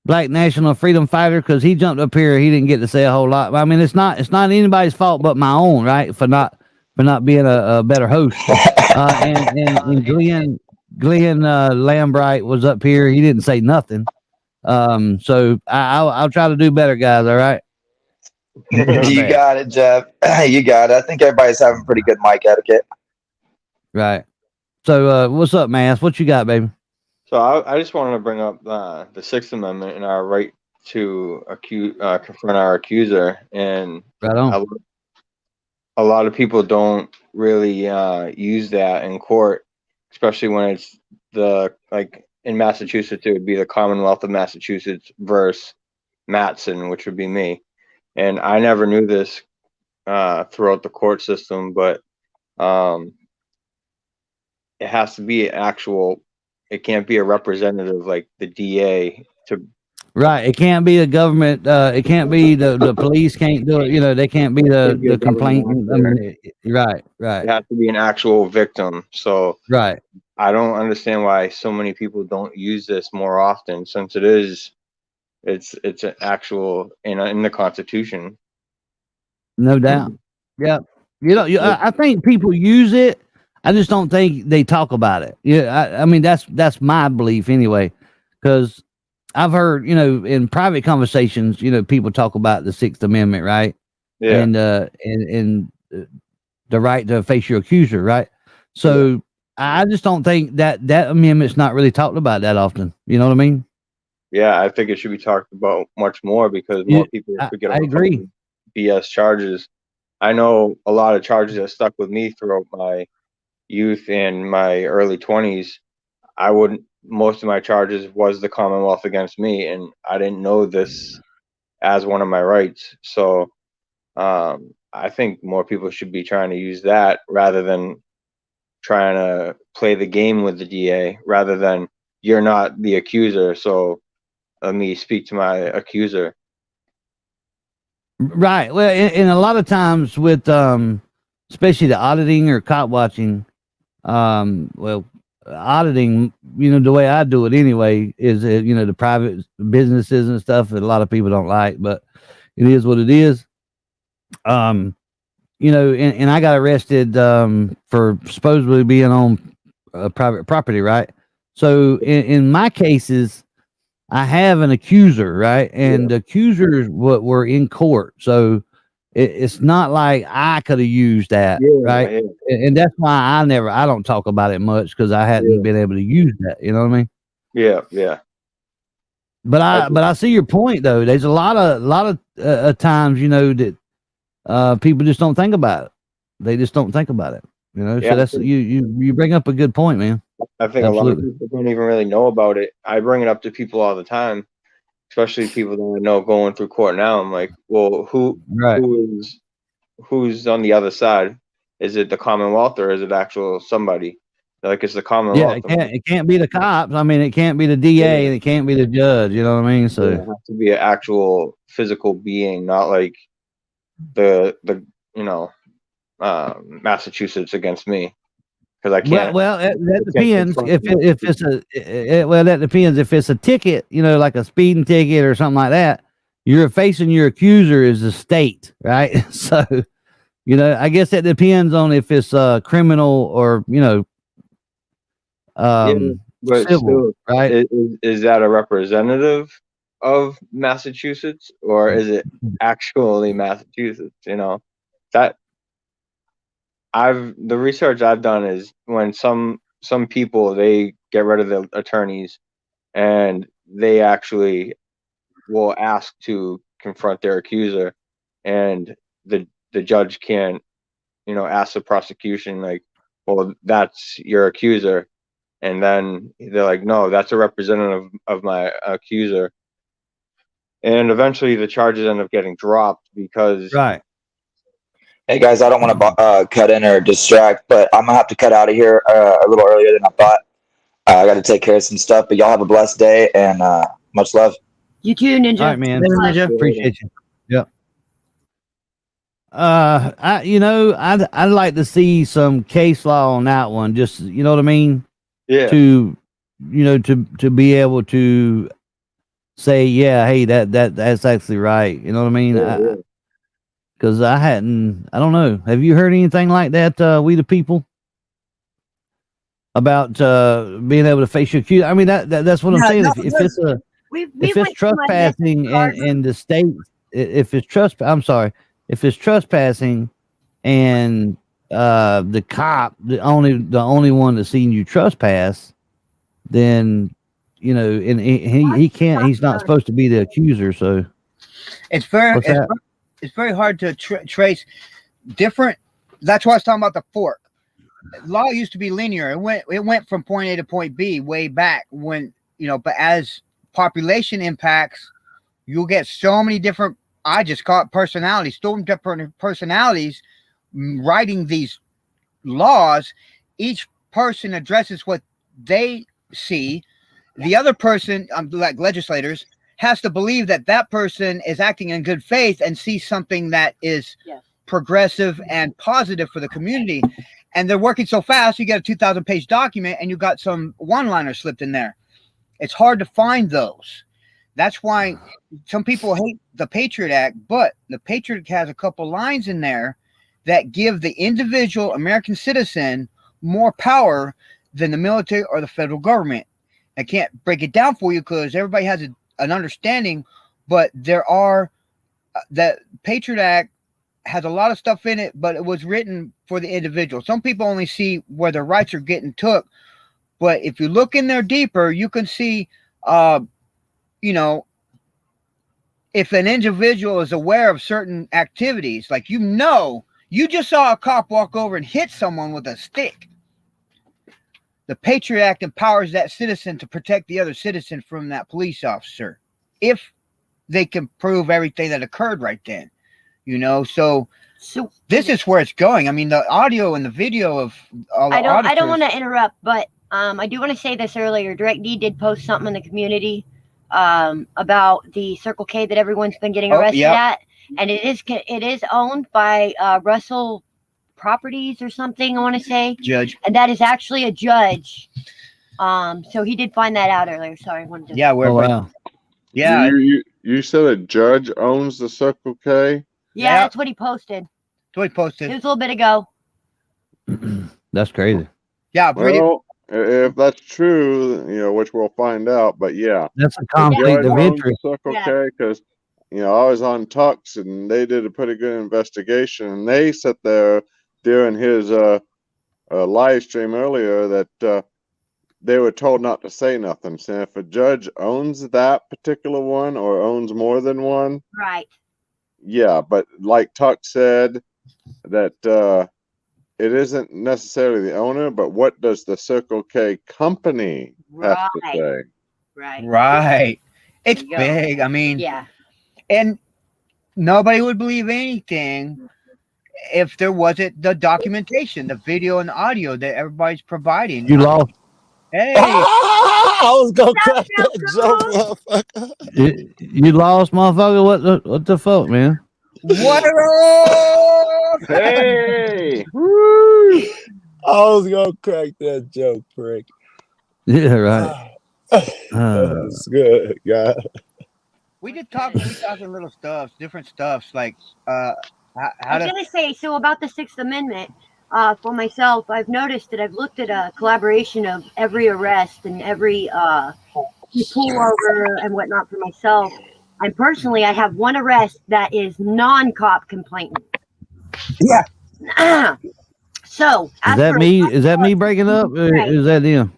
Black National Freedom Fighter because he jumped up here. He didn't get to say a whole lot. I mean, it's not anybody's fault but my own, right? For not being a better host. And Glenn Lambright was up here. He didn't say nothing. So I'll try to do better, guys. All right. You got it, Jeff. You got it. I think everybody's having pretty good mic etiquette. Right. So what's up, Mass? What you got, baby? So I just wanted to bring up the 6th Amendment and our right to confront our accuser. And right on. A lot of people don't really use that in court, especially when it's in Massachusetts, it would be the Commonwealth of Massachusetts versus Matson, which would be me. And I never knew this throughout the court system, but it has to be actual. It can't be a representative like the DA to. Right. It can't be a government. It can't be the police can't do it. You know, they can't be the complaint. I mean, right. It has to be an actual victim. So Right. I don't understand why so many people don't use this more often, since it's an actual in the Constitution. No doubt. Yeah. You know, I think people use it. I just don't think they talk about it. Yeah. I mean, that's my belief anyway, because I've heard, you know, in private conversations, you know, people talk about the Sixth Amendment, right? Yeah. And the right to face your accuser, right? So I just don't think that amendment's not really talked about that often. You know what I mean? Yeah, I think it should be talked about much more, because more people should get I agree. BS charges. I know a lot of charges that stuck with me throughout my youth and my early 20s. Most of my charges was the Commonwealth against me, and I didn't know this as one of my rights. So I think more people should be trying to use that rather than trying to play the game with the DA, rather than you're not the accuser, so let me speak to my accuser. Right. Well, and a lot of times with especially the auditing or cop watching, well, auditing, you know, the way I do it anyway is you know, the private businesses and stuff that a lot of people don't like, but it is what it is. You know, and I got arrested for supposedly being on private property, right? So in my cases, I have an accuser, right? And the accusers were in court, so it's not like I could have used that, right? And that's why I don't talk about it much, because I hadn't been able to use that. You know what I mean? Yeah. But I see your point though. There's a lot of times, you know, that people just don't think about it. They just don't think about it. You know, so that's you bring up a good point, man. I think absolutely. A lot of people don't even really know about it. I bring it up to people all the time, especially people that I know going through court now. I'm like, well, who's on the other side? Is it the Commonwealth or is it actual somebody? They're like, it's the Commonwealth. Yeah, it can't be the cops. I mean, it can't be the DA and it can't be the judge. You know what I mean? So it has to be an actual physical being, not like the you know, Massachusetts against me. Because I can't. Well, that depends. If it's that depends. If it's a ticket, you know, like a speeding ticket or something like that, you're facing your accuser is the state, right? So, you know, I guess that depends on if it's criminal or, you know, but civil, still, right? Is that a representative of Massachusetts, or is it actually Massachusetts? You know, that. The research I've done is when some people, they get rid of the attorneys and they actually will ask to confront their accuser, and the judge can't, you know, ask the prosecution like, well, that's your accuser, and then they're like, no, that's a representative of my accuser, and eventually the charges end up getting dropped because Right. Hey guys, I don't want to cut in or distract, but I'm gonna have to cut out of here a little earlier than I thought. I got to take care of some stuff, but y'all have a blessed day and much love. You too, Ninja. All right, man. Ninja. Appreciate you. Yep. I'd like to see some case law on that one. Just, you know what I mean? Yeah. To, you know, to be able to say, yeah, hey, that's actually right. You know what I mean? Because I don't know. Have you heard anything like that, We the People? About being able to face your accused? I mean, that's what I'm saying. If it's trespassing and the state, if it's trespassing and the cop, the only one that's seen you trespass, then, you know, and he's not supposed to be the accuser. So it's very hard to trace different. That's why I was talking about the fork. Law used to be linear. It went from point A to point B way back when, you know, but as population impacts you'll get so many different, I just call it personalities, different personalities writing these laws. Each person addresses what they see. The other person, like legislators, has to believe that that person is acting in good faith and sees something that is progressive and positive for the community. And they're working so fast, you get a 2,000-page document and you got some one-liners slipped in there. It's hard to find those. That's why some people hate the Patriot Act, but the Patriot Act has a couple lines in there that give the individual American citizen more power than the military or the federal government. I can't break it down for you because everybody has an understanding, but there are that Patriot Act has a lot of stuff in it, but it was written for the individual. Some people only see where their rights are getting took, but if you look in there deeper, you can see, you know, if an individual is aware of certain activities, like, you know, you just saw a cop walk over and hit someone with a stick. The Patriot Act empowers that citizen to protect the other citizen from that police officer if they can prove everything that occurred right then, you know. So this is where it's going. I mean, the audio and the video of all the I don't want to interrupt, but I do want to say this earlier. Direct D did post something in the community about the Circle K that everyone's been getting arrested at, and it is owned by Russell Properties or something, I want to say. Judge. And that is actually a judge. So he did find that out earlier. Sorry, I wanted to. Yeah, wow. Yeah. You said a judge owns the Circle K? Yeah, that's what he posted. That's what he posted. It was a little bit ago. That's crazy. Yeah, well, if that's true, you know, which we'll find out, but yeah. That's a conflict of interest. Circle K, because, you know, I was on Tux and they did a pretty good investigation, and they sat there during his live stream earlier that they were told not to say nothing. So if a judge owns that particular one or owns more than one, right? Yeah, but like Tuck said, that it isn't necessarily the owner, but what does the Circle K company have to say? Right. It's big. I mean, yeah. And nobody would believe anything if there wasn't the documentation, the video and the audio that everybody's providing. You lost. Hey, I was gonna crack that joke, motherfucker. You lost, motherfucker. What the fuck, man? What? Hey! Woo! I was gonna crack that joke, prick. Yeah, right. That's good, guy. We talking little stuff, different stuffs, like I was gonna say, so about the 6th Amendment. For myself, I've noticed that I've looked at a collaboration of every arrest and every pullover and whatnot for myself. And personally, I have one arrest that is non-cop complainant. Yeah. So is that me? Is that me breaking up? Or is that them?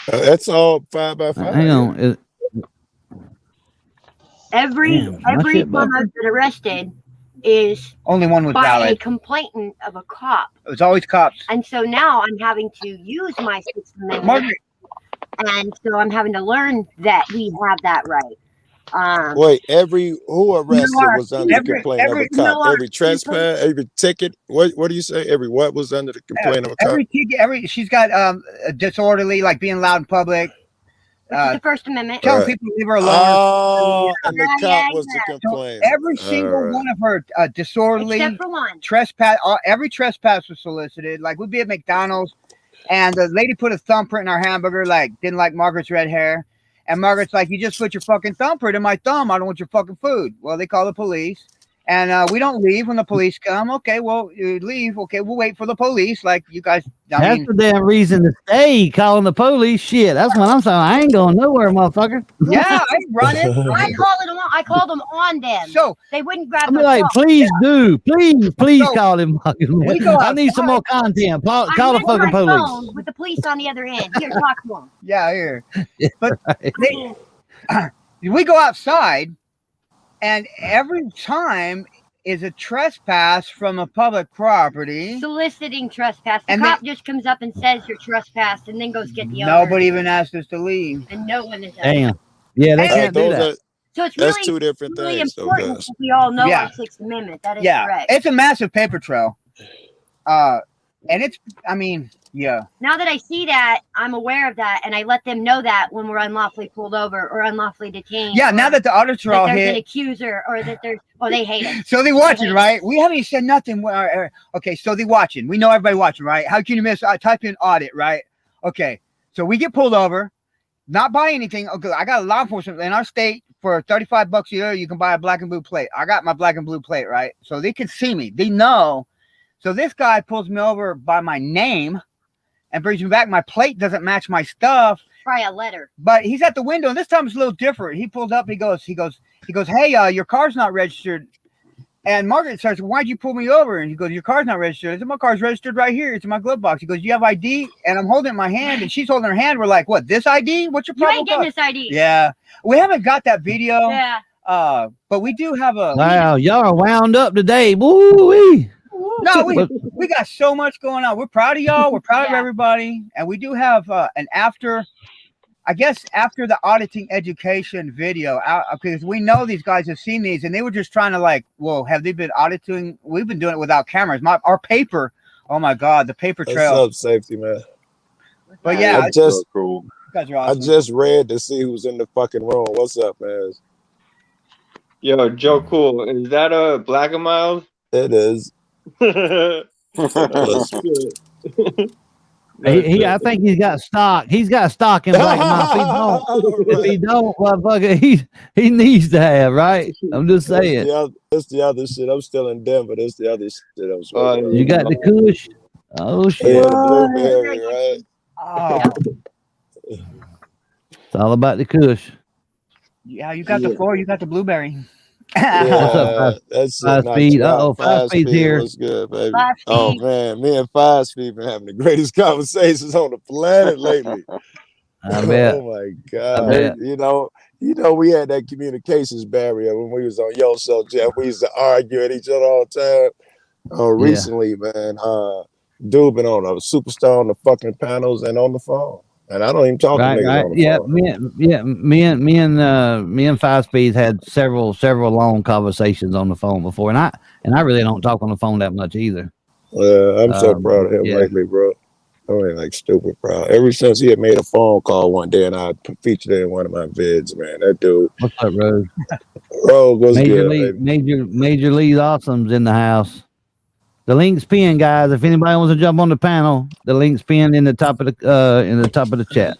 That's all 5 by 5. Hang on. Every one I've been arrested is only one was by valid. a complainant of a cop. It was always cops. And so now I'm having to use my 6th Amendment. Margaret. And so I'm having to learn that we have that right. Wait, who arrested was under the complaint of a cop? Every trespass, every ticket. What do you say? Every what was under the complaint of a cop? She's got a disorderly, like being loud in public. Which is the First Amendment. Telling people to leave her alone. Oh, and the cop was the complaint. So every single one of her disorderly, except for one trespass, every trespass was solicited. Like, we'd be at McDonald's, and the lady put a thumbprint in our hamburger, like, didn't like Margaret's red hair. And Margaret's like, you just put your fucking thumbprint in my thumb. I don't want your fucking food. Well, they call the police. And we don't leave when the police come. Okay, well, you leave. Okay, we'll wait for the police. Like, you guys. That's the damn reason to stay calling the police. Shit, that's what I'm saying. I ain't going nowhere, motherfucker. Yeah, I ain't running. I called them on them. So they wouldn't grab. I'm like, please do, please call him. I need some more content. Call the fucking police. With the police on the other end. Here, talk to them. Yeah, here. But we go outside. And every time is a trespass from a public property. Soliciting trespass. The cop just comes up and says you're trespassed and then goes get the owner. Nobody even asked us to leave. And no one is. Damn. Yeah, they can't do that. So it's That's really, two different really things. important that we all know Yeah. our Sixth Amendment. That is Yeah, correct. it's a massive paper trail. And it's, I mean, yeah. Now that I see that, I'm aware of that, and I let them know that when we're unlawfully pulled over or unlawfully detained. Yeah, now that the audits are all there's hit. an accuser, or that there's, oh, they hate it. So they watching, right? We haven't even said nothing. Okay, so they watching. We know everybody watching, right? How can you miss? I type in audit, right? Okay, so we get pulled over, not buy anything. Okay, I got a law enforcement in our state for $35 a year. You can buy a black and blue plate. I got my black and blue plate, right? So they can see me. They know. So this guy pulls me over by my name and brings me back. My plate doesn't match my stuff. Try a letter. But he's at the window. And this time it's a little different. He pulls up. He goes, hey, your car's not registered. And Margaret says, why'd you pull me over? And he goes, your car's not registered. I said, my car's registered right here. It's in my glove box. He goes, you have ID? And I'm holding it in my hand. And she's holding her hand. We're like, what, this ID? What's your problem? You ain't getting this ID. Yeah. We haven't got that video. Yeah. But we do have a... Wow, y'all are wound up today. Woo-wee. No, we got so much going on. We're proud of y'all. We're proud of everybody. And we do have an after the auditing education video out, because we know these guys have seen these and they were just trying to like, well, have they been auditing? We've been doing it without cameras. Our paper, oh my God, the paper trail. That's safety, man. But yeah, I just, cool. You guys are awesome. I just read to see who's in the fucking room. What's up, man? Yo, Joe Cool, is that a Black and Mild? It is. That's good. I think he's got stock. He's got stock in Black Mouth. If he don't, motherfucker, he needs to have, right? I'm just saying. That's the other shit. I'm still in Denver. That's the other shit I'm smoking. You got the Kush? Oh shit! Yeah, the blueberry, right? Oh. It's all about the Kush. Yeah, you got the floor. You got the blueberry. Yeah, that's 5 Speed. Uh-oh, 5 Speed's here. What's good, baby? 5 Speed. Oh man, me and 5 Speed been having the greatest conversations on the planet lately. I bet. Oh my God. You know, we had that communications barrier when we was on your show, Jeff. We used to argue at each other all the time. Recently, man, dude been on a superstar on the fucking panels and on the phone. And I don't even talk to niggas on the phone. Me and 5 Speeds had several long conversations on the phone before, and I really don't talk on the phone that much either. I'm so proud of him lately, bro. I mean, like stupid proud. Ever since he had made a phone call one day and I featured it in one of my vids, man. That dude. What's up, Rose? Rose, what's good, Major Lee's Awesome's in the house. The link's pinned, guys. If anybody wants to jump on the panel, the link's pinned in the top of the chat.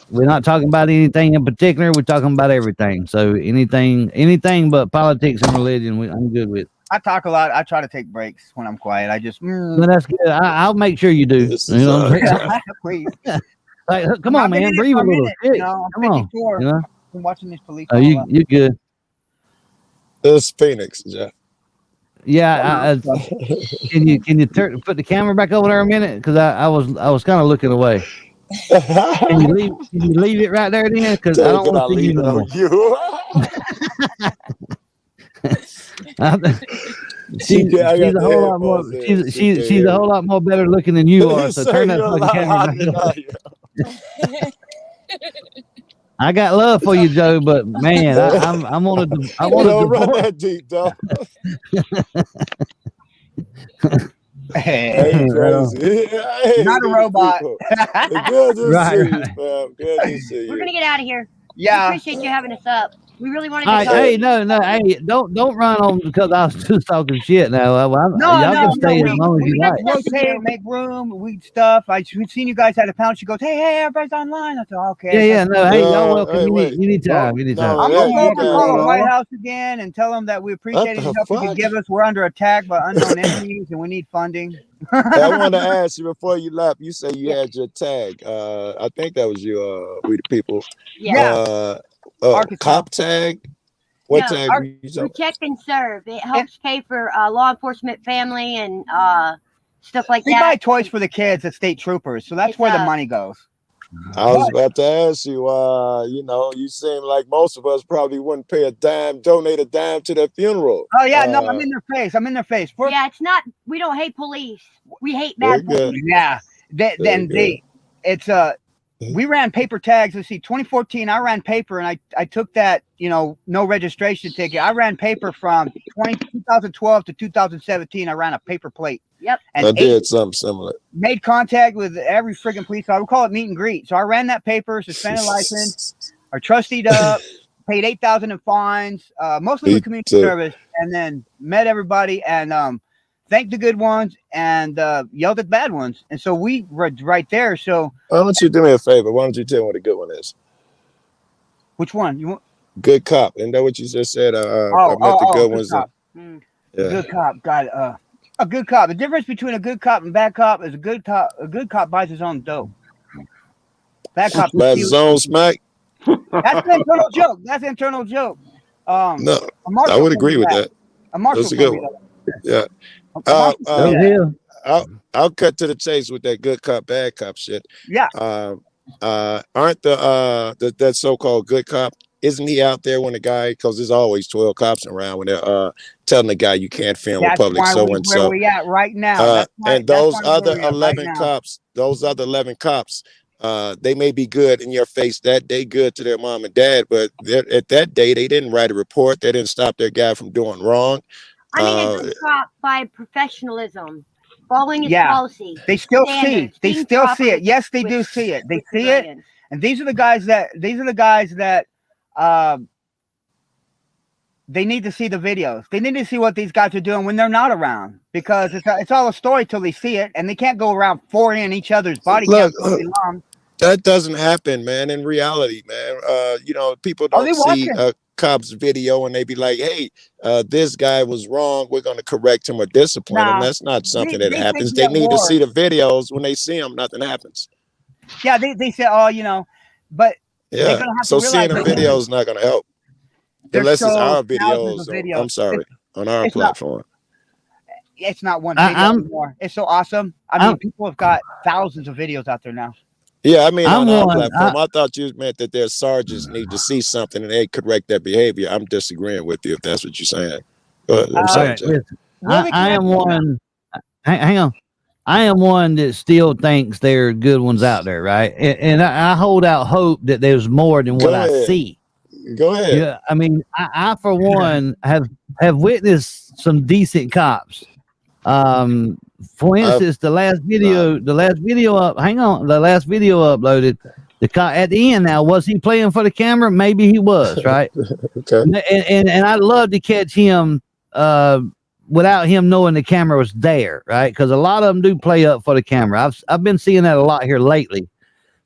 We're not talking about anything in particular. We're talking about everything. So anything but politics and religion, I'm good with. I talk a lot. I try to take breaks when I'm quiet. I just. But that's good. I'll make sure you do. You know what I'm saying? Please. Like, come on, man. Breathe a little. You know, I'm 54. You know? I'm watching these police. Oh, you're good. This Phoenix, Jeff. Yeah, can you put the camera back over there a minute? Because I was kind of looking away. Can you leave it right there then? Because I don't want to see you no more. She's a whole lot more. She's a whole lot more better looking than you are. So turn that fucking camera back. I got love for you, Joe, but man, I wanted to run that deep, dog. Hey, crazy. Not a robot. Good to see you, fam. Good to see you. We're gonna get out of here. Yeah. We appreciate you having us up. We really want to get hey, hey, don't run on because I was just talking shit now. Y'all can stay as long as you like. Rotate, make room, weed stuff. We've seen you guys at a pound. She goes, hey, everybody's online. I thought, okay. Yeah, no, hey, y'all welcome. You need time. You need time. I'm going to call the White House again and tell them that we appreciate any help you can give us. We're under attack by unknown enemies and we need funding. I want to ask you before you left. You say you had your tag. I think that was you, We the People. Yeah. Cop tag. What tag? Protect and serve. It helps pay for law enforcement family and stuff like that. We buy toys for the kids at state troopers, so that's where the money goes. I was about to ask you, you seem like most of us probably wouldn't donate a dime to their funeral. Oh yeah, no, I'm in their face. Yeah, it's not, we don't hate police. We hate bad police. Yeah. we ran paper tags. Let's see, 2014, I ran paper, and I took that, no registration ticket. I ran paper from 2012 to 2017. I ran a paper plate. Yep. And I did something similar. Made contact with every friggin' police. I would call it meet and greet. So I ran that paper, suspended license, or trustied up, paid $8,000 in fines, mostly with community service, and then met everybody and thanked the good ones and yelled at the bad ones. And so we were right there. So why don't you do me a favor? Why don't you tell me what a good one is? Which one? You want? Good cop. Isn't that what you just said? I met the good ones. Cop. Yeah. Good cop. Got a good cop. The difference between a good cop and bad cop is a good cop buys his own dough. Bad cop buys his own smack. That's an internal joke. That's an internal joke. No, I would agree with that. A marshal. That's a good one. Yeah. I'll cut to the chase with that good cop, bad cop shit. Yeah. Aren't that so-called good cop? Isn't he out there when the guy? Because there's always 12 cops around when they're telling the guy you can't film in public. So and so. Where we at right now? And those other 11 cops, they may be good in your face that day, good to their mom and dad, but at that day they didn't write a report. They didn't stop their guy from doing wrong. I mean, it's a cop by professionalism, following his policy. They still see. They still see it. Yes, they do see it. They see it. And these are the guys that they need to see the videos. They need to see what these guys are doing when they're not around, because it's all a story till they see it, and they can't go around in each other's body cams all day long. That doesn't happen, man. In reality, man, people don't see a cop's video and they be like, "Hey, this guy was wrong. We're going to correct him or discipline him." That's not something that happens. They need to see the videos. When they see them, nothing happens. Yeah, they say, "Oh, but yeah." So seeing the video is not going to help, unless it's our videos. I'm sorry, on our platform. It's not one video anymore. It's so awesome. I mean, people have got thousands of videos out there now. Yeah, I mean, on our platform, I thought you meant that their sergeants need to see something and they correct their behavior. I'm disagreeing with you if that's what you're saying. I'm sorry, I am one. Hang on. I am one that still thinks there are good ones out there, right? And I hold out hope that there's more than what I see. Go ahead. Yeah, I mean, I for one have witnessed some decent cops. For instance, the last video uploaded, the cop at the end. Now, was he playing for the camera? Maybe he was, right? Okay. And I'd love to catch him without him knowing the camera was there, right? Because a lot of them do play up for the camera. I've been seeing that a lot here lately,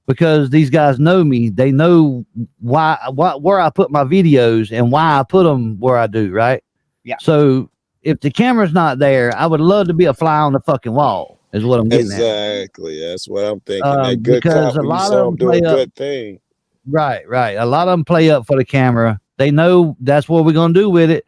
because these guys know me. They know where I put my videos and why I put them where I do, right? Yeah. So if the camera's not there, I would love to be a fly on the fucking wall, is what I'm getting at. Exactly. That's what I'm thinking. That good cop, a lot of them do a good thing. Right. A lot of them play up for the camera. They know that's what we're going to do with it.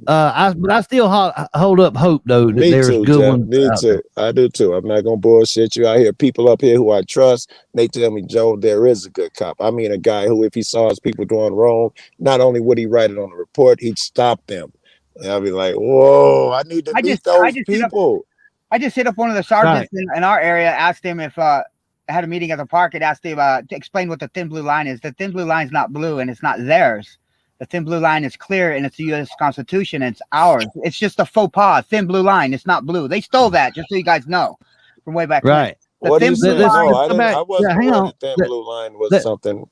But I still hold up hope, though, that there's good ones. Me too. I do too. I'm not gonna bullshit you. I hear people up here who I trust. They tell me, Joe, there is a good cop. I mean, a guy who, if he saw his people doing wrong, not only would he write it on the report, he'd stop them. And I'll be like, whoa, I need to meet those people. I just hit up one of the sergeants in our area, asked him if I had a meeting at the park, and asked him to explain what the thin blue line is. The thin blue line is not blue, and it's not theirs. The thin blue line is clear, and it's the U.S. Constitution, and it's ours. It's just a faux pas. Thin blue line. It's not blue. They stole that, just so you guys know, from way back. Right. What do you say? No, I wasn't aware the thin blue line was something.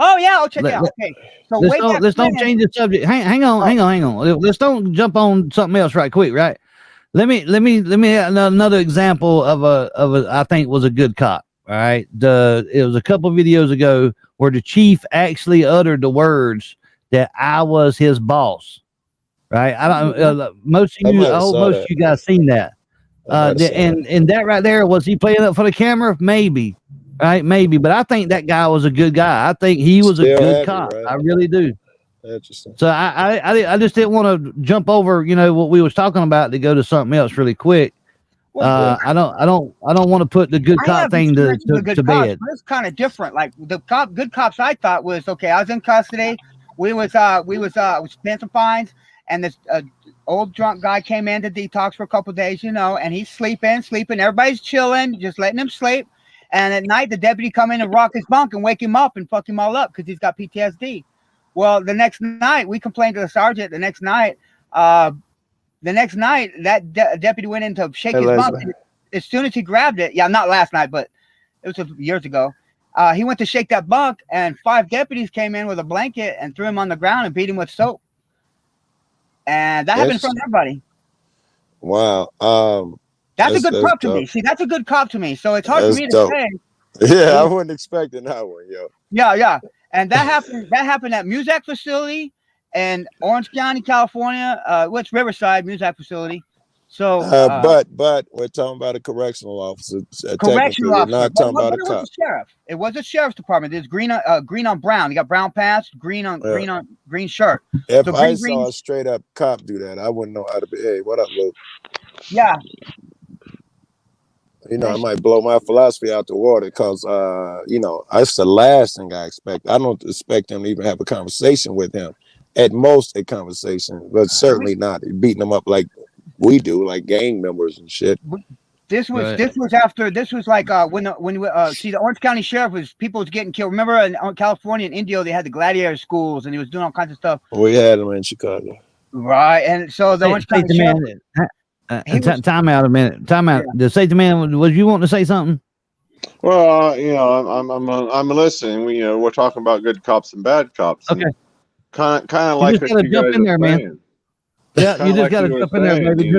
Oh yeah, I'll check it out. Okay. So let's don't change the subject. Hang on. Let's don't jump on something else right quick, right? Let me have another example of a I think was a good cop. All right. It was a couple videos ago where the chief actually uttered the words that I was his boss. Right. I don't most of you guys seen that. And that right there, was he playing up for the camera? Maybe. Right, maybe, but I think that guy was a good guy. I think he was a good cop. Right? I really do. Interesting. So I just didn't want to jump over, what we was talking about, to go to something else really quick. I don't want to put the good cop thing to bed. It's kind of different. Like the good cops, I thought was okay. I was in custody. We was paying some fines, and this old drunk guy came in to detox for a couple of days, and he's sleeping. Everybody's chilling, just letting him sleep. And at night, the deputy come in and rock his bunk and wake him up and fuck him all up because he's got PTSD. Well, the next night, we complained to the sergeant. The next night, that deputy went in to shake his bunk. As soon as he grabbed it, not last night, but it was years ago. He went to shake that bunk, and 5 deputies came in with a blanket and threw him on the ground and beat him with soap. And that happened in front of everybody. Wow. That's a good cop to me. See, that's a good cop to me. So it's hard for me to say. Yeah, I wasn't expecting that one, yo. Yeah. And that happened at Muzak facility in Orange County, California. What's Riverside Muzak facility? So, but we're talking about a correctional officer. Correctional officer. We're not talking about a cop. It was a sheriff. It was a sheriff's department. There's green on brown. You got brown pants, green shirt. If so I saw a straight up cop do that, I wouldn't know how to behave. What up, Luke? Yeah. I might blow my philosophy out the water because, that's the last thing I expect. I don't expect him to even have a conversation with him. At most, a conversation, but certainly not beating him up like we do, like gang members and shit. This was like when the Orange County sheriff people was getting killed. Remember in California and Indio, they had the gladiator schools and he was doing all kinds of stuff. We had him in Chicago. Right. And so the Orange County sheriff. Time out a minute. Time out. The safety man, was you wanting to say something? Well, I'm listening. We're talking about good cops and bad cops. Okay. Kind of like what you jump in there, man. Yeah, you just got to jump in there, baby.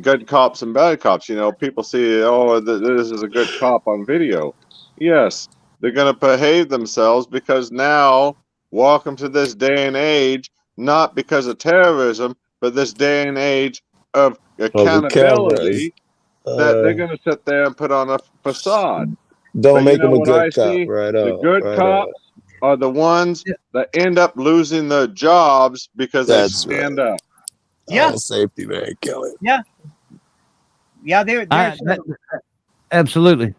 Good cops and bad cops. People see, this is a good cop on video. Yes, they're going to behave themselves because now, welcome to this day and age, not because of terrorism, but this day and age of accountability, that they're going to sit there and put on a facade. Don't make them a good cop. The good cops are the ones that end up losing their jobs because they stand up. Yeah. Safety man, kill it. Yeah. Yeah, they're absolutely.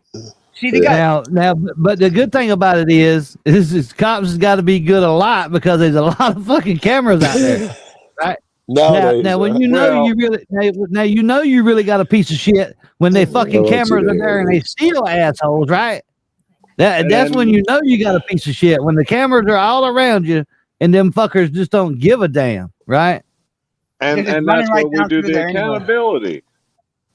See, they got now, but the good thing about it is cops has got to be good a lot because there's a lot of fucking cameras out there, right? Now, when you really got a piece of shit when they fucking cameras are there and they steal assholes, right? That's when you know you got a piece of shit, when the cameras are all around you and them fuckers just don't give a damn, right? And that's where we do the accountability.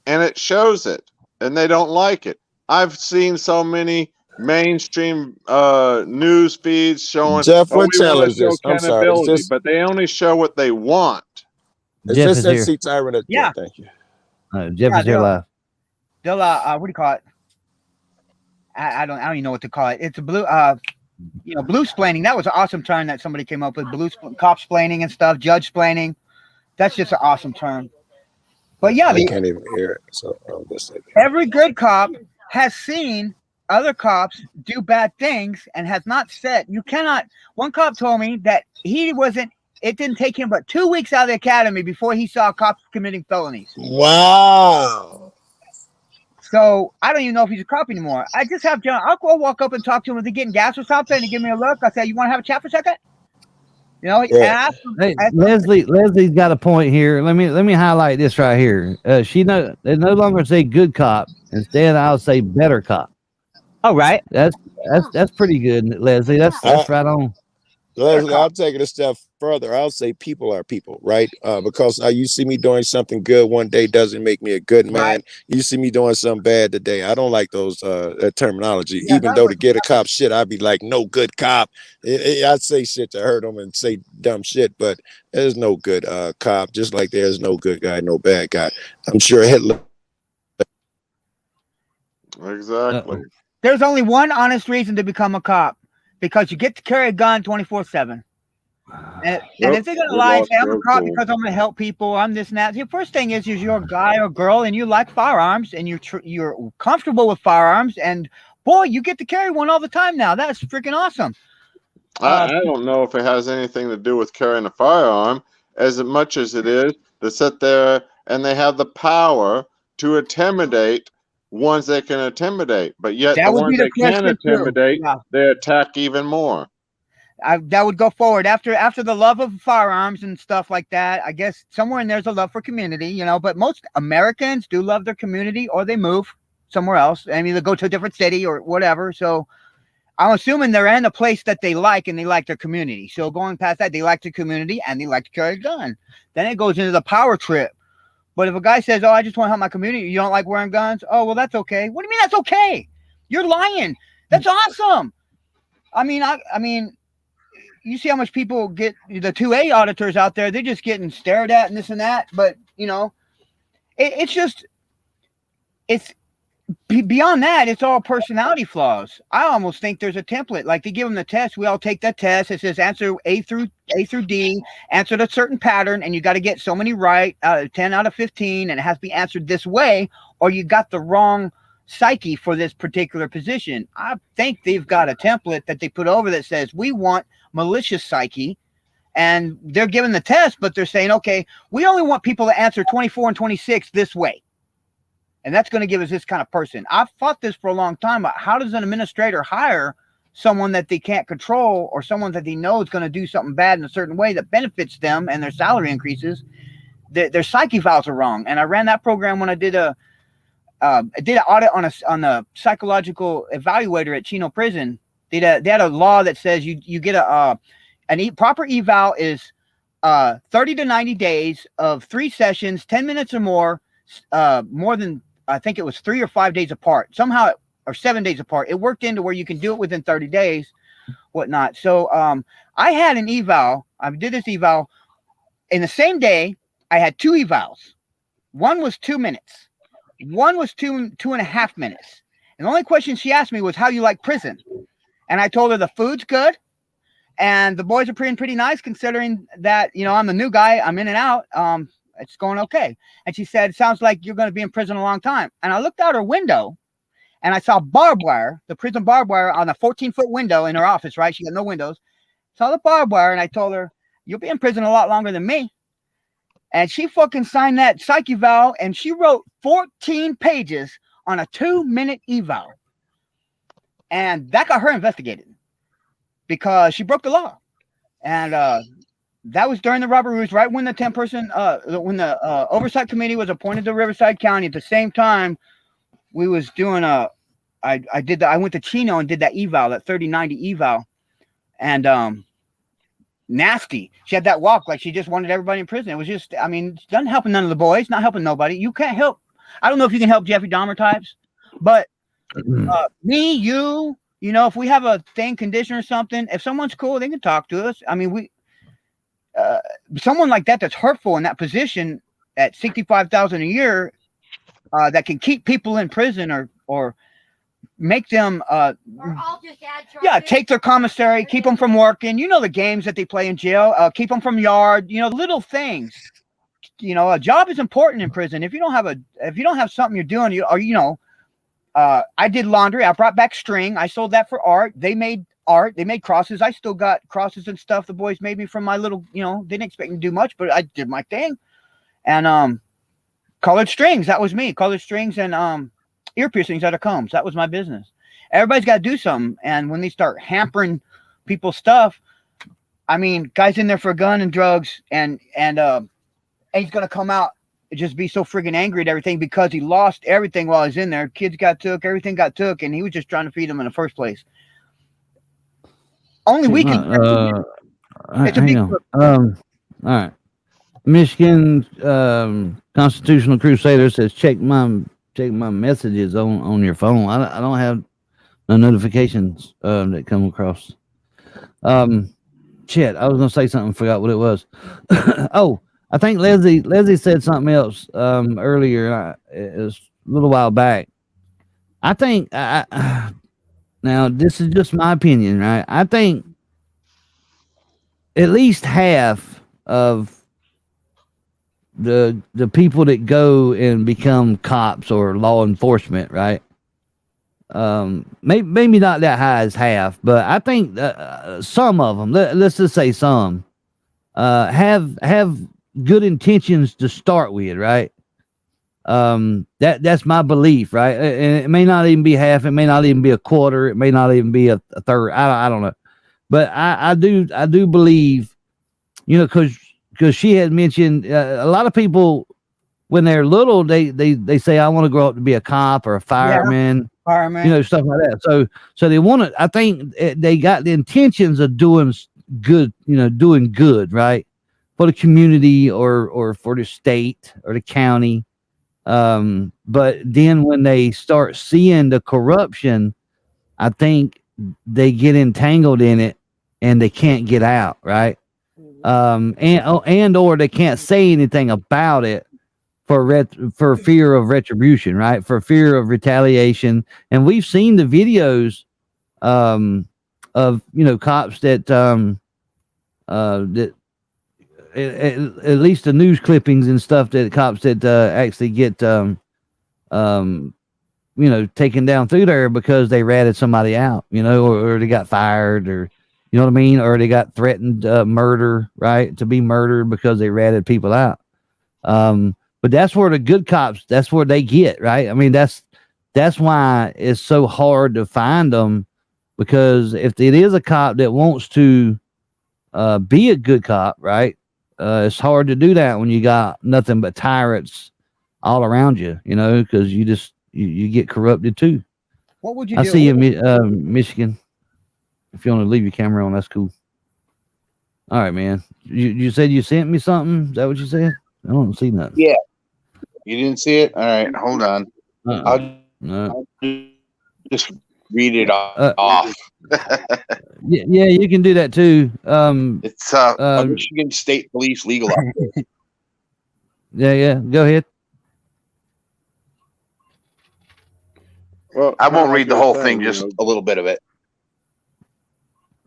And it shows it, and they don't like it. I've seen so many mainstream news feeds showing what channel is this? I'm sorry. But they only show what they want. Is this SC Tyrant? Yeah. Thank you. Jeff is here live. They'll what do you call it? I don't even know what to call it. It's a blue blue splaining. That was an awesome term that somebody came up with. Cop splaining and stuff, judge splaining. That's just an awesome term. But yeah, I can't even hear it. So every good cop has seen other cops do bad things and has not said. You cannot. One cop told me that it didn't take him but 2 weeks out of the academy before he saw cops committing felonies. Wow. So I don't even know if he's a cop anymore. I just have John. I'll go walk up and talk to him if they're getting gas or something and give me a look. I say, "You want to have a chat for a second?" Leslie's got a point here. Let me highlight this right here. They no longer say good cop. Instead, I'll say better cop. Oh, right. That's pretty good, Leslie. That's right on. Leslie, I'll take it a step further. I'll say people are people, right? Because you see me doing something good one day doesn't make me a good man. Right. You see me doing something bad today. I don't like those terminology. Yeah, even though to get a cop shit, I'd be like, no good cop. I'd say shit to hurt them and say dumb shit, but there's no good cop, just like there's no good guy, no bad guy. I'm sure Hitler. Exactly. There's only one honest reason to become a cop. Because you get to carry a gun 24/7. And if they're going to lie and say, I'm a cop because I'm going to help people, I'm this and that. The first thing is you're a guy or girl and you like firearms and you're comfortable with firearms. And boy, you get to carry one all the time now. That's freaking awesome. I don't know if it has anything to do with carrying a firearm as much as it is to sit there and they have the power to intimidate ones they can intimidate, but yet the ones they can't intimidate, they attack even more. That would go forward after the love of firearms and stuff like that. I guess somewhere in there's a love for community, but most Americans do love their community or they move. somewhere else. I mean, they go to a different city or whatever. So I'm assuming they're in a place that they like and they like their community. So going past that, they like the community and they like to carry a gun. Then it goes into the power trip. But if a guy says, oh, I just want to help my community, you don't like wearing guns? Oh, well, that's okay. What do you mean that's okay? You're lying. That's awesome. I mean, you see how much people get, the 2A auditors out there, they're just getting stared at and this and that. But, you know, it's beyond that, it's all personality flaws. I almost think there's a template. Like they give them the test. We all take that test. It says answer A through D, answered a certain pattern, and you got to get so many right out of 10 out of 15, and it has to be answered this way, or you got the wrong psyche for this particular position. I think they've got a template that they put over that says we want malicious psyche, and they're giving the test, but they're saying, okay, we only want people to answer 24 and 26 this way. And that's going to give us this kind of person. I've fought this for a long time. How does an administrator hire someone that they can't control or someone that they know is going to do something bad in a certain way that benefits them and their salary increases? Their psyche values are wrong. And I ran that program when I did an audit on a psychological evaluator at Chino Prison. They had a law that says you get proper eval is 30 to 90 days of 3 sessions, 10 minutes or more than, I think it was 3 or 5 days apart, somehow, or 7 days apart. It worked into where you can do it within 30 days, whatnot. So I had an eval. I did this eval in the same day. I had 2 evals. One was 2 minutes. One was 2.5 minutes. And the only question she asked me was, how you like prison? And I told her the food's good. And the boys are pretty nice, considering that, you know, I'm the new guy. I'm in and out. It's going okay. And she said, sounds like you're going to be in prison a long time. And I looked out her window and I saw barbed wire, the prison barbed wire on a 14-foot window in her office, right? She had no windows. Saw the barbed wire, and I told her, you'll be in prison a lot longer than me. And she fucking signed that psych eval, and she wrote 14 pages on a 2-minute eval. And that got her investigated because she broke the law. And that was during the Robert Rules, right when the 10-person, when the oversight committee was appointed to Riverside County. At the same time, we was doing I went to Chino and did that eval, that 30-90 eval, and nasty. She had that walk like she just wanted everybody in prison. It was just, I mean, it's not helping none of the boys, not helping nobody. You can't help. I don't know if you can help Jeffrey Dahmer types, but me, you know, if we have a thing, condition or something, if someone's cool, they can talk to us. I mean, someone like that's hurtful in that position at $65,000 a year, that can keep people in prison or make them take their commissary, keep them from working. You know, the games that they play in jail, keep them from yard, you know, little things. You know, a job is important in prison. If you don't have something you're doing, I did laundry. I brought back string. I sold that for art. They made art. They made crosses. I still got crosses and stuff the boys made me from my little, you know, didn't expect me to do much, but I did my thing. And colored strings, that was me. Colored strings and ear piercings out of combs. That was my business. Everybody's got to do something. And when they start hampering people's stuff, I mean, guys in there for a gun and drugs, and he's gonna come out and just be so friggin' angry at everything because he lost everything while he's in there. Kids got took, everything got took, and he was just trying to feed them in the first place. Only we can. All right. Michigan Constitutional Crusader says check my messages on your phone. I don't have no notifications that come across. Shit, I was gonna say something, forgot what it was. Oh, I think Leslie said something else earlier. It was a little while back. I think now this is just my opinion, right? I think at least half of the people that go and become cops or law enforcement, right? Maybe not that high as half, but I think some of them, let's just say some, have good intentions to start with, right? That's my belief, right? And it may not even be half, it may not even be a quarter, it may not even be a third. I don't know, but I do believe, you know, because she had mentioned a lot of people when they're little, they say, I want to grow up to be a cop or a fireman, stuff like that. So they want to, I think they got the intentions of doing good, doing good, right? For the community or for the state or the county. But then when they start seeing the corruption, I think they get entangled in it and they can't get out, right? And or they can't say anything about it for fear of retribution, right? For fear of retaliation. And we've seen the videos of cops that that at least the news clippings and stuff that cops that actually get taken down through there because they ratted somebody out, or they got fired, or you know what I mean, or they got threatened murder, right, to be murdered because they ratted people out. But that's where the good cops, that's where they get, right? I mean, that's why it's so hard to find them, because if it is a cop that wants to be a good cop, right, it's hard to do that when you got nothing but tyrants all around you, because you get corrupted too. What would you do? I see you, Michigan. If you want to leave your camera on, that's cool. All right, man. You said you sent me something? Is that what you said? I don't see nothing. Yeah. You didn't see it? All right, hold on. I'll just read it off. Yeah, you can do that too. It's a Michigan State Police legal update. Yeah. Go ahead. Well, I won't read the whole thing, just a little bit of it.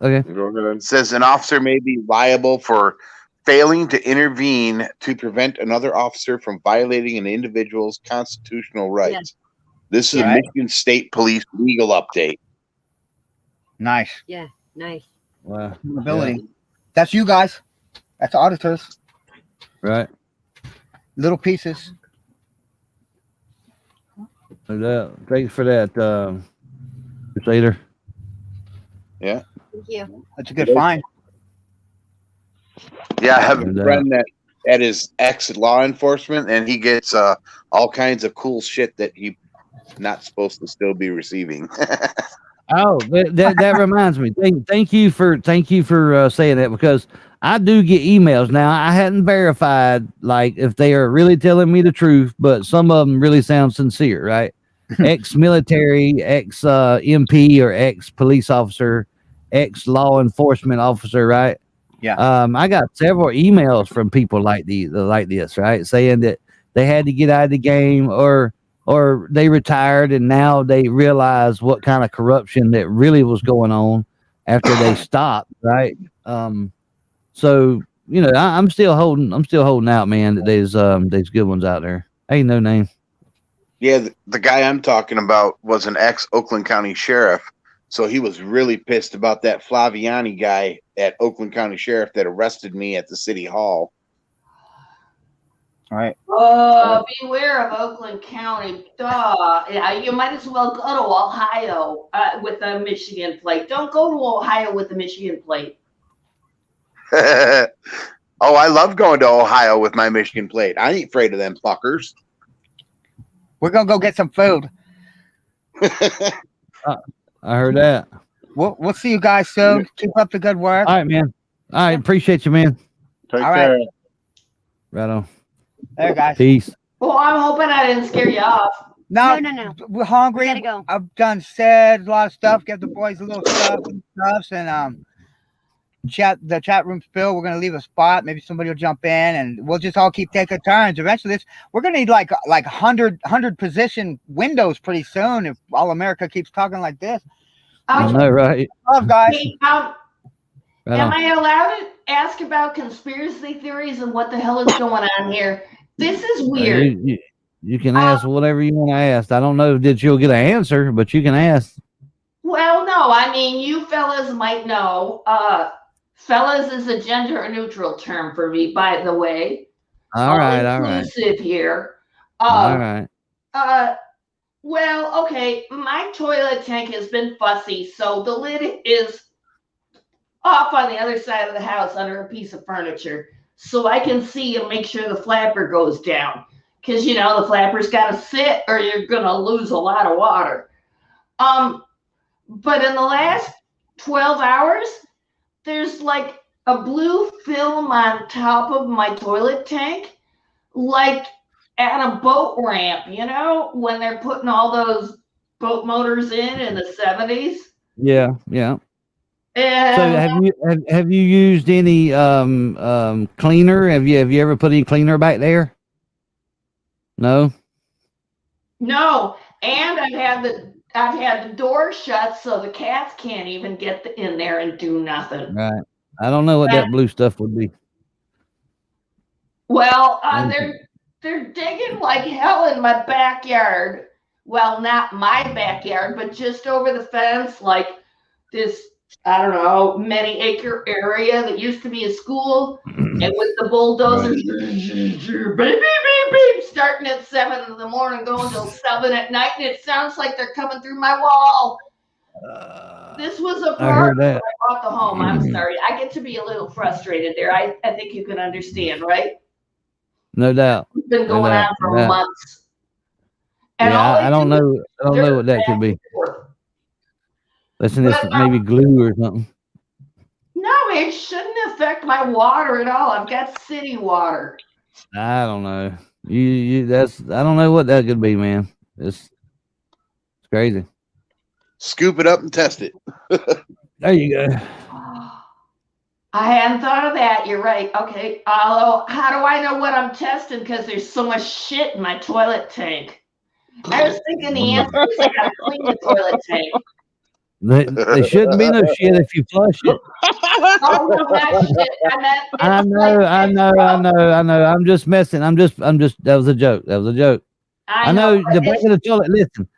Okay. Go ahead. It says an officer may be liable for failing to intervene to prevent another officer from violating an individual's constitutional rights. Yes. This is a Michigan State Police legal update. Nice. Yeah, nice. Wow. Ability. Yeah. That's you guys. That's auditors. Right. Little pieces. Thanks for that, Crusader. Yeah. Thank you. That's a good find. Yeah, I have a friend that is ex-law enforcement, and he gets all kinds of cool shit that he's not supposed to still be receiving. Oh, that reminds me. Thank you for saying that, because I do get emails now. I hadn't verified like if they are really telling me the truth, but some of them really sound sincere, right? Ex-military, ex-MP or ex-police officer, ex-law enforcement officer, right? Yeah. I got several emails from people like this, right, saying that they had to get out of the game, or they retired and now they realize what kind of corruption that really was going on after they stopped, right? So I'm still holding out, man, that there's good ones out there. Hey, no name. Yeah, the guy I'm talking about was an ex-Oakland County sheriff, so he was really pissed about that Flaviani guy at Oakland County Sheriff that arrested me at the city hall. All right. Beware of Oakland County. Duh. Yeah, you might as well go to Ohio with a Michigan plate. Don't go to Ohio with a Michigan plate. Oh, I love going to Ohio with my Michigan plate. I ain't afraid of them fuckers. We're going to go get some food. I heard that. We'll see you guys soon. Keep up the good work. All right, man. I appreciate you, man. Take All care. right. Right on. There, guys. Peace. Well, I'm hoping I didn't scare you off. No. We're hungry. We gotta go. I've done said a lot of stuff. Give the boys a little stuff and the chat room's filled. We're gonna leave a spot. Maybe somebody will jump in, and we'll just all keep taking turns. Eventually, we're gonna need like 100 position windows pretty soon if all America keeps talking like this. I know, right? Love, guys. Hey, am I allowed to ask about conspiracy theories and what the hell is going on here? This is weird. You can ask whatever you want to ask. I don't know that you'll get an answer, but you can ask. Well, no, I mean, you fellas might know. Fellas is a gender neutral term for me, by the way. All right. Inclusive here. All right. Well, okay, my toilet tank has been fussy, so the lid is off on the other side of the house under a piece of furniture, so I can see and make sure the flapper goes down. because you know the flapper's got to sit or you're gonna lose a lot of water. But in the last 12 hours, there's like a blue film on top of my toilet tank, like at a boat ramp, you know, when they're putting all those boat motors in the 70s. Yeah, yeah. And So have you used any cleaner? Have you ever put any cleaner back there? No. No, and I've had the door shut so the cats can't even get in there and do nothing. Right. I don't know what that blue stuff would be. Well, they're digging like hell in my backyard. Well, not my backyard, but just over the fence, like this, I don't know, many acre area that used to be a school, and with the bulldozers, beep, beep, beep, beep, starting at 7 in the morning, going till 7 at night, and it sounds like they're coming through my wall. This was a part when I bought the home. I'm sorry. I get to be a little frustrated there. I think you can understand, right? No doubt. It's been going on for months. And yeah, I don't know. I don't know what that could be. Listen, it's maybe glue or something. No, it shouldn't affect my water at all. I've got city water. I don't know. I don't know what that could be, man. It's crazy. Scoop it up and test it. There you go. I hadn't thought of that. You're right. Okay. Although, how do I know what I'm testing? Because there's so much shit in my toilet tank. I was thinking the answer is I gotta clean the toilet tank. There shouldn't be no shit if you flush it. Oh, no, that shit. I know. I'm just messing. I'm just. That was a joke. I know the back of the toilet. Listen,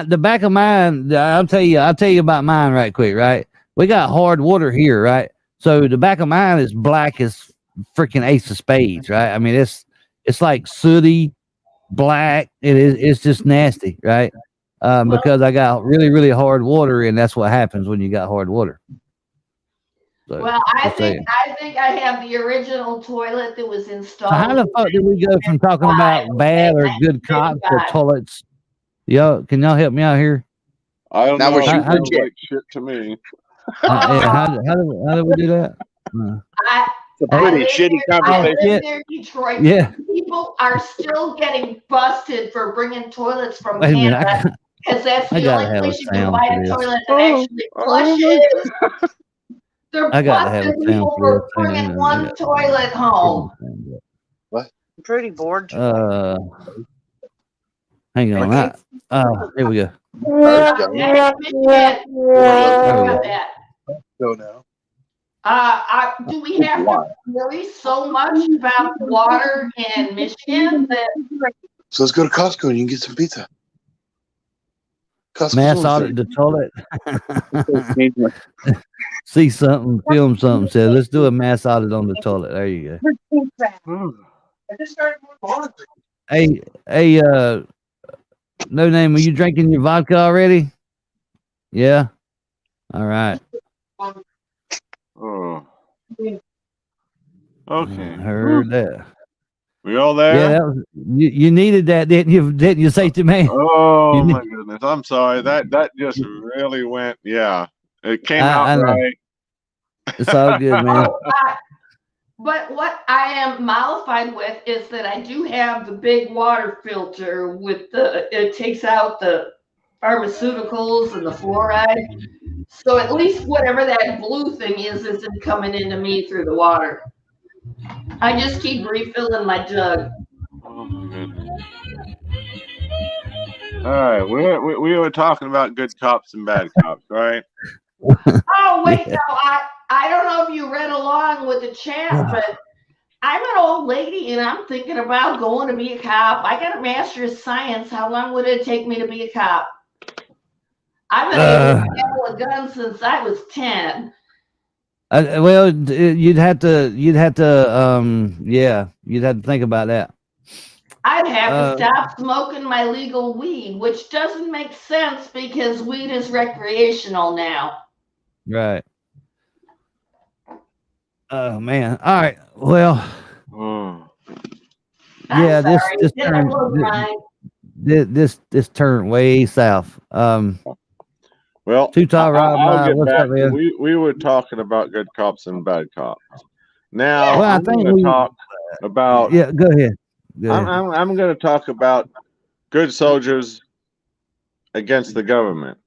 the back of mine. I'll tell you about mine right quick. Right, we got hard water here. Right, so the back of mine is black as freaking ace of spades. Right, I mean it's like sooty, black. It's just nasty. Right. Because I got really, really hard water, and that's what happens when you got hard water. So, well, I think I have the original toilet that was installed. So how the fuck did we go from talking about bad or good cops to toilets? Can y'all help me out here? I don't know. It sounds like shit to me. How did we do that? It's a pretty shitty conversation. There, Detroit. Yeah. People are still getting busted for bringing toilets from Canada. Because that's the only place you can buy a toilet that actually flushes. They're busting people for bringing one toilet home. What? I'm pretty bored. Hang on. Here we go. Go now. Do we have to worry so much about water in Michigan So let's go to Costco and you can get some pizza. Mass audit the toilet. See something, film something. Said, let's do a mass audit on the toilet. There you go. Hey, no name. Are you drinking your vodka already? Yeah. All right. Oh. Okay. Heard that. We all there? Yeah, that was, you needed that, didn't you? Didn't you, safety man? Oh my goodness! I'm sorry. That just really went. Yeah, it came out right. It's all good, man. But what I am mollified with is that I do have the big water filter with it takes out the pharmaceuticals and the fluoride. So at least whatever that blue thing is isn't coming into me through the water. I just keep refilling my jug. Oh my goodness. All right, we were talking about good cops and bad cops, right? Oh wait, no, I don't know if you read along with the chat, but I'm an old lady and I'm thinking about going to be a cop. I got a master's of science. How long would it take me to be a cop? I've been able to handle a gun since I was 10. Well, you'd have to think about that. I'd have to stop smoking my legal weed, which doesn't make sense because weed is recreational now. Right. Oh man. All right. Well, Yeah, this sorry. this Did I turned blow dry? this turned way south. Well, Two-Top Rob, I'll get what's back up, to man? we were talking about good cops and bad cops. Now Well, I I'm think going to talk about yeah. Go ahead. Go ahead. I'm going to talk about good soldiers against the government.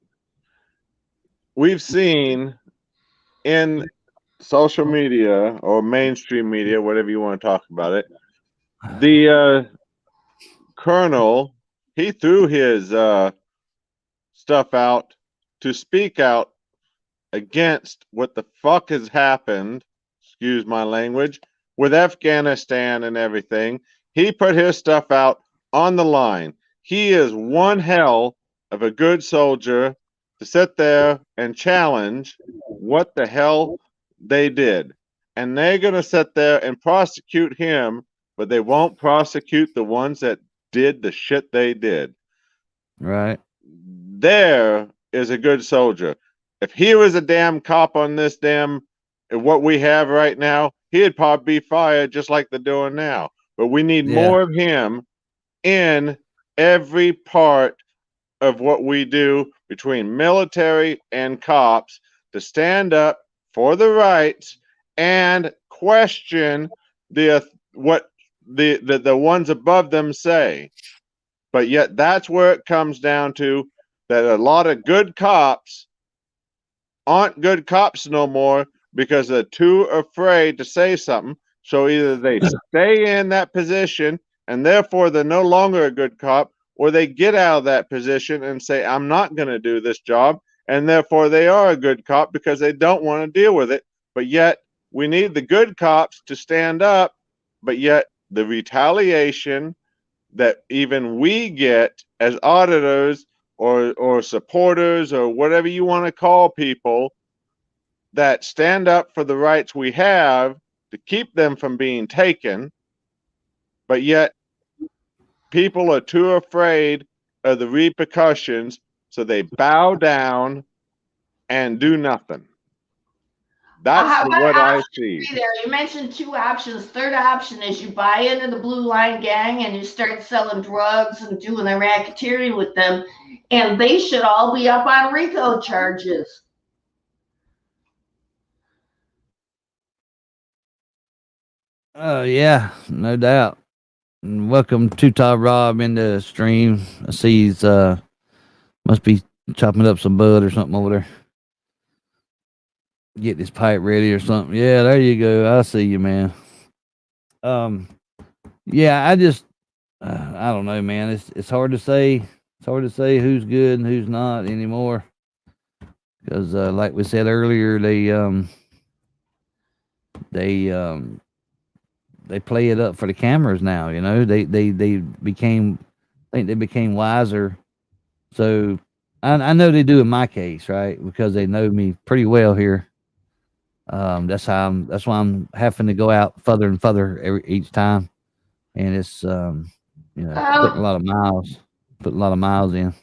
We've seen in social media or mainstream media, whatever you want to talk about it, the colonel, he threw his stuff out to speak out against what the fuck has happened, excuse my language, with Afghanistan and everything. He put his stuff out on the line. He is one hell of a good soldier to sit there and challenge what the hell they did. And they're going to sit there and prosecute him, but they won't prosecute the ones that did the shit they did. Right. There is a good soldier. If he was a damn cop on this damn what we have right now, he'd probably be fired just like they're doing now. But we need more of him in every part of what we do between military and cops to stand up for the rights and question what the ones above them say. But yet that's where it comes down to, that a lot of good cops aren't good cops no more because they're too afraid to say something. So either they stay in that position and therefore they're no longer a good cop, or they get out of that position and say, I'm not going to do this job, and therefore they are a good cop because they don't want to deal with it. But yet we need the good cops to stand up, but yet the retaliation that even we get as auditors or supporters or whatever you want to call people that stand up for the rights we have to keep them from being taken, but yet people are too afraid of the repercussions, so they bow down and do nothing. That's what I see. There, you mentioned two options. Third option is you buy into the Blue Line Gang and you start selling drugs and doing the racketeering with them, and they should all be up on RICO charges. Yeah, no doubt. And welcome Two-Top Rob in the stream. I see he's must be chopping up some bud or something over there. Get this pipe ready or something. Yeah, there you go. I see you, man. Yeah, I just I don't know, man. It's hard to say. It's hard to say who's good and who's not anymore. Because like we said earlier, they play it up for the cameras now. You know, they became, I think they became wiser. So I know they do in my case, right? Because they know me pretty well here. That's why I'm having to go out further and further each time, and it's putting a lot of miles in.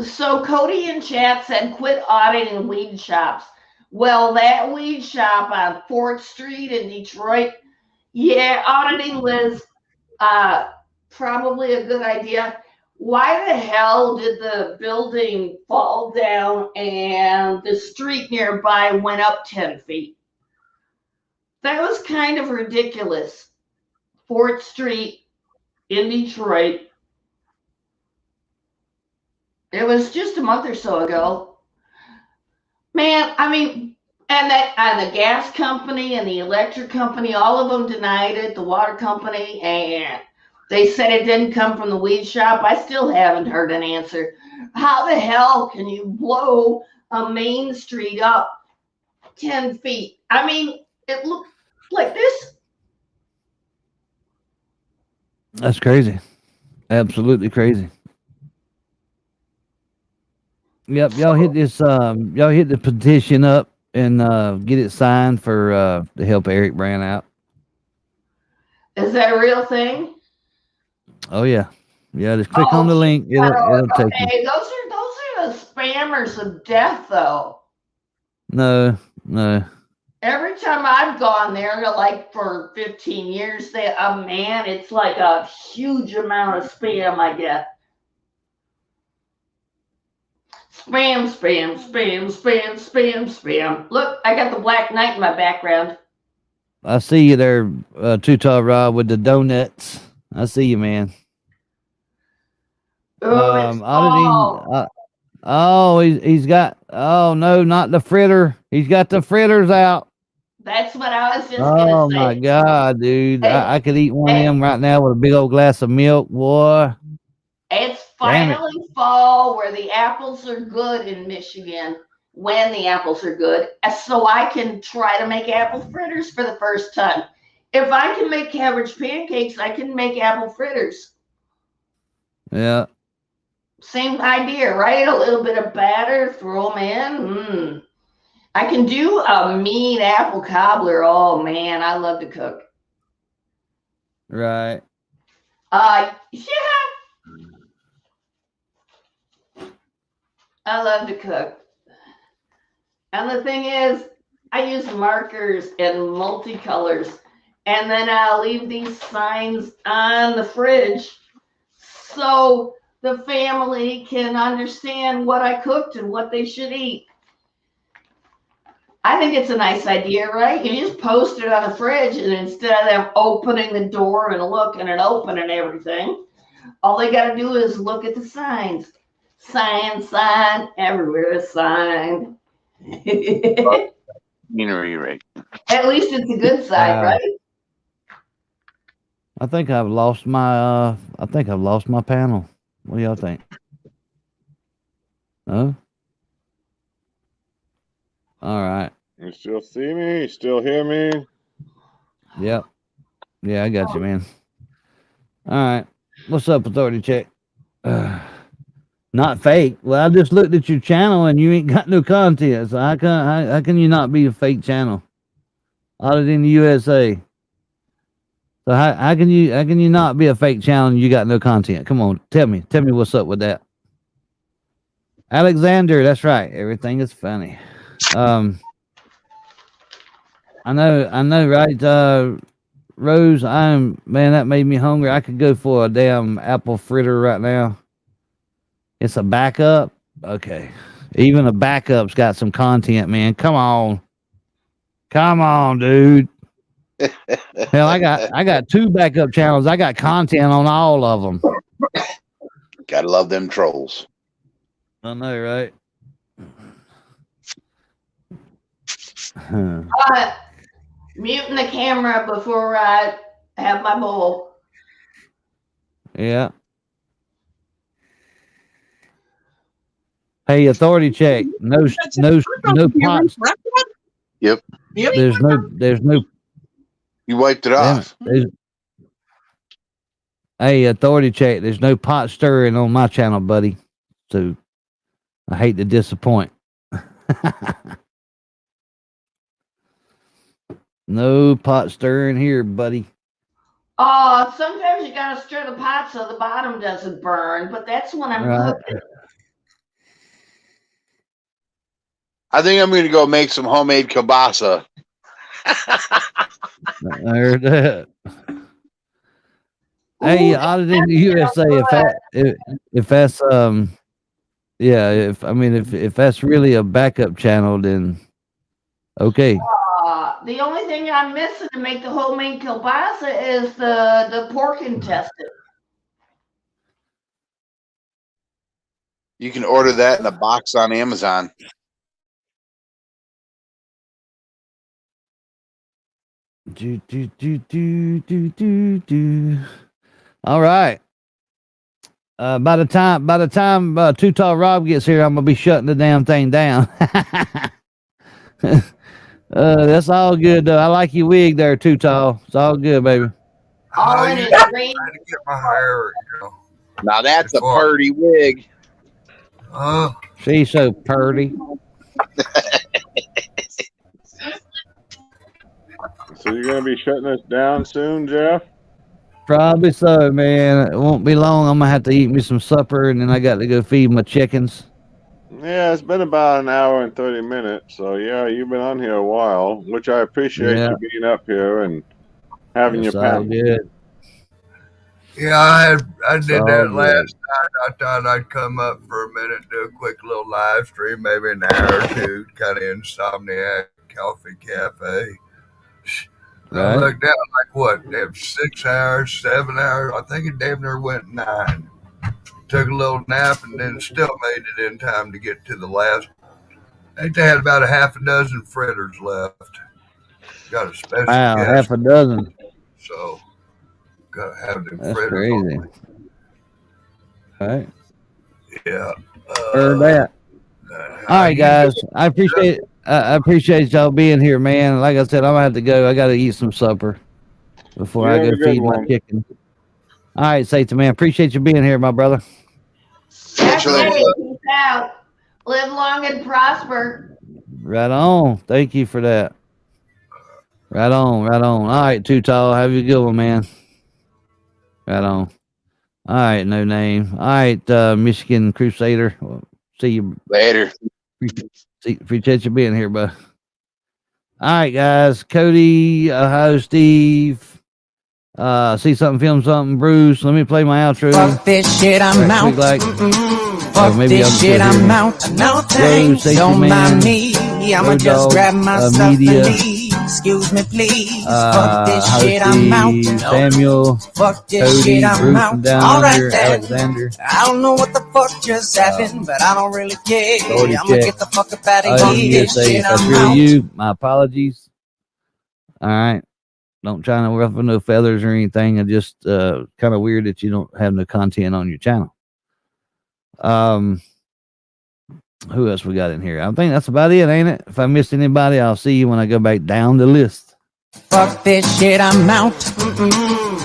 So Cody in chat said quit auditing weed shops. Well, that weed shop on 4th Street in Detroit, yeah, auditing was probably a good idea. Why the hell did the building fall down and the street nearby went up 10 feet? That was kind of ridiculous. 4th Street in Detroit. It was just a month or so ago. Man, I mean, and the gas company and the electric company, all of them denied it, the water company, and they said it didn't come from the weed shop. I still haven't heard an answer. How the hell can you blow a main street up 10 feet? I mean, it looked like this. That's crazy. Absolutely crazy. Yep, y'all hit this. Y'all hit the petition up and get it signed for to help Eric Brand out. Is that a real thing? Oh yeah, just click on the link. It'll take you. Hey, those are the spammers of death, though. No. Every time I've gone there, like for 15 years, man, it's like a huge amount of spam I get. Spam, spam, spam, spam, spam, spam. Look, I got the Black Knight in my background. I see you there, Too Tall Rob, with the donuts. I see you, man. He's got. Oh no, not the fritter. He's got the fritters out. That's what I was just gonna say. Oh my God, dude! Hey, I could eat one of them right now with a big old glass of milk, boy. It's finally fall where the apples are good in Michigan. When the apples are good, so I can try to make apple fritters for the first time. If I can make cabbage pancakes, I can make apple fritters. Yeah. Same idea, right? A little bit of batter, throw them in. I can do a mean apple cobbler. Oh man, I love to cook. Right. Yeah. I love to cook. And the thing is, I use markers and multicolors, and then I'll leave these signs on the fridge so the family can understand what I cooked and what they should eat. I think it's a nice idea, right? You just post it on the fridge, and instead of them opening the door and looking and opening everything, all they got to do is look at the signs. Sign, everywhere is sign. Scenery, right? At least it's a good sign, right? I think I've lost my panel. What do y'all think? No? All right. You still see me? You still hear me? Yep. Yeah, I got you, man. All right. What's up, Authority Check? Not fake. Well, I just looked at your channel and you ain't got no content. So how can you not be a fake channel? Audit in the USA. So how can you not be a fake channel and you got no content? Come on, tell me what's up with that. Alexander, that's right. Everything is funny. I know, right? Rose, man, that made me hungry. I could go for a damn apple fritter right now. It's a backup. Okay. Even a backup's got some content, man. Come on, dude. Hell, I got 2 backup channels. I got content on all of them. Gotta love them trolls. I know, right? Muting the camera before I have my bowl. Yeah. Hey, Authority Check. No pots. Yep. There's no. You wiped it off. Hey, Authority Check. There's no pot stirring on my channel, buddy. So I hate to disappoint. No pot stirring here, buddy. Sometimes you gotta stir the pot so the bottom doesn't burn, but that's when I'm cooking. I think I'm gonna go make some homemade kielbasa. I heard that. Hey, Audit in the USA, if that's if that's really a backup channel, then okay. The only thing I'm missing to make the homemade kielbasa is the pork intestine. You can order that in a box on Amazon. All right. By the time Too Tall Rob gets here, I'm gonna be shutting the damn thing down. That's all good though. I like your wig there, Too Tall. It's all good, baby. All in it green. Trying to get my hair, Now that's a purty wig. She's so purty. So you're gonna be shutting us down soon, Jeff? Probably so, man. It won't be long. I'm gonna have to eat me some supper, and then I got to go feed my chickens. Yeah, it's been about an hour and 30 minutes. So yeah, you've been on here a while, which I appreciate you being up here and having your panel. Good. Yeah, I did that last night. I thought I'd come up for a minute, do a quick little live stream, maybe an hour or two, kind of insomniac coffee cafe. I looked down like what? They have 6 hours, 7 hours. I think it damn near went 9. Took a little nap and then still made it in time to get to the last. I think they had about a half a dozen fritters left. Got a special guest. Half a dozen. So gotta have them That's fritters. crazy. All right. Yeah. Heard that. All right, guys. I appreciate y'all being here, man. Like I said, I'm gonna have to go. I gotta eat some supper before I go feed my chicken. All right, Satan, man. Appreciate you being here, my brother. Peace out. Live long and prosper. Right on. Thank you for that. Right on. All right, Too Tall. Have a good one, man. Right on. All right, no name. All right, Michigan Crusader. See you later. Appreciate you being here, bud. All right, guys. Cody, Ohio Steve. See something, film something. Bruce, let me play my outro. Fuck this shit, I'm out. Fuck this shit, I'm out. No thanks, don't mind me. I'ma just grab my stuff and leave. Excuse me, please. Fuck this shit, I'm out. Samuel, fuck this Cody, shit, I'm Bruce out. from down All right, under, then. Alexander. I don't know what the fuck just happened, but I don't really care. Already I'ma checked. get the fuck up out of here. This shit, That's I'm really out. you. My apologies. All right. Don't try to ruffle no feathers or anything. It's just kind of weird that you don't have no content on your channel. Who else we got in here? I think that's about it, ain't it? If I missed anybody, I'll see you when I go back down the list. Fuck this shit, I'm out.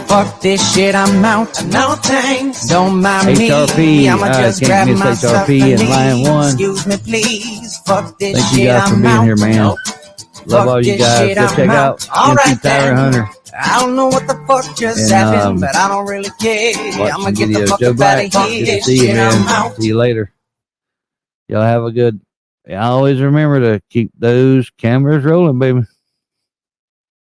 Fuck this shit, I'm out. No thanks, don't mind HRP, me. I'ma just grab can't my miss stuff HRP and and Lion leave. 1. Excuse me, please. Fuck this Thank you shit, guys for I'm being out. here, man. Love all you guys. Go check out MC Tyler Hunter. I don't know what the fuck just And, happened, but I don't really care. Watch I'ma some get the videos. fuck Joe up Black, out of here. good to This see you, shit, I'm man. out. See you later. Y'all have a good. I always remember to keep those cameras rolling, baby.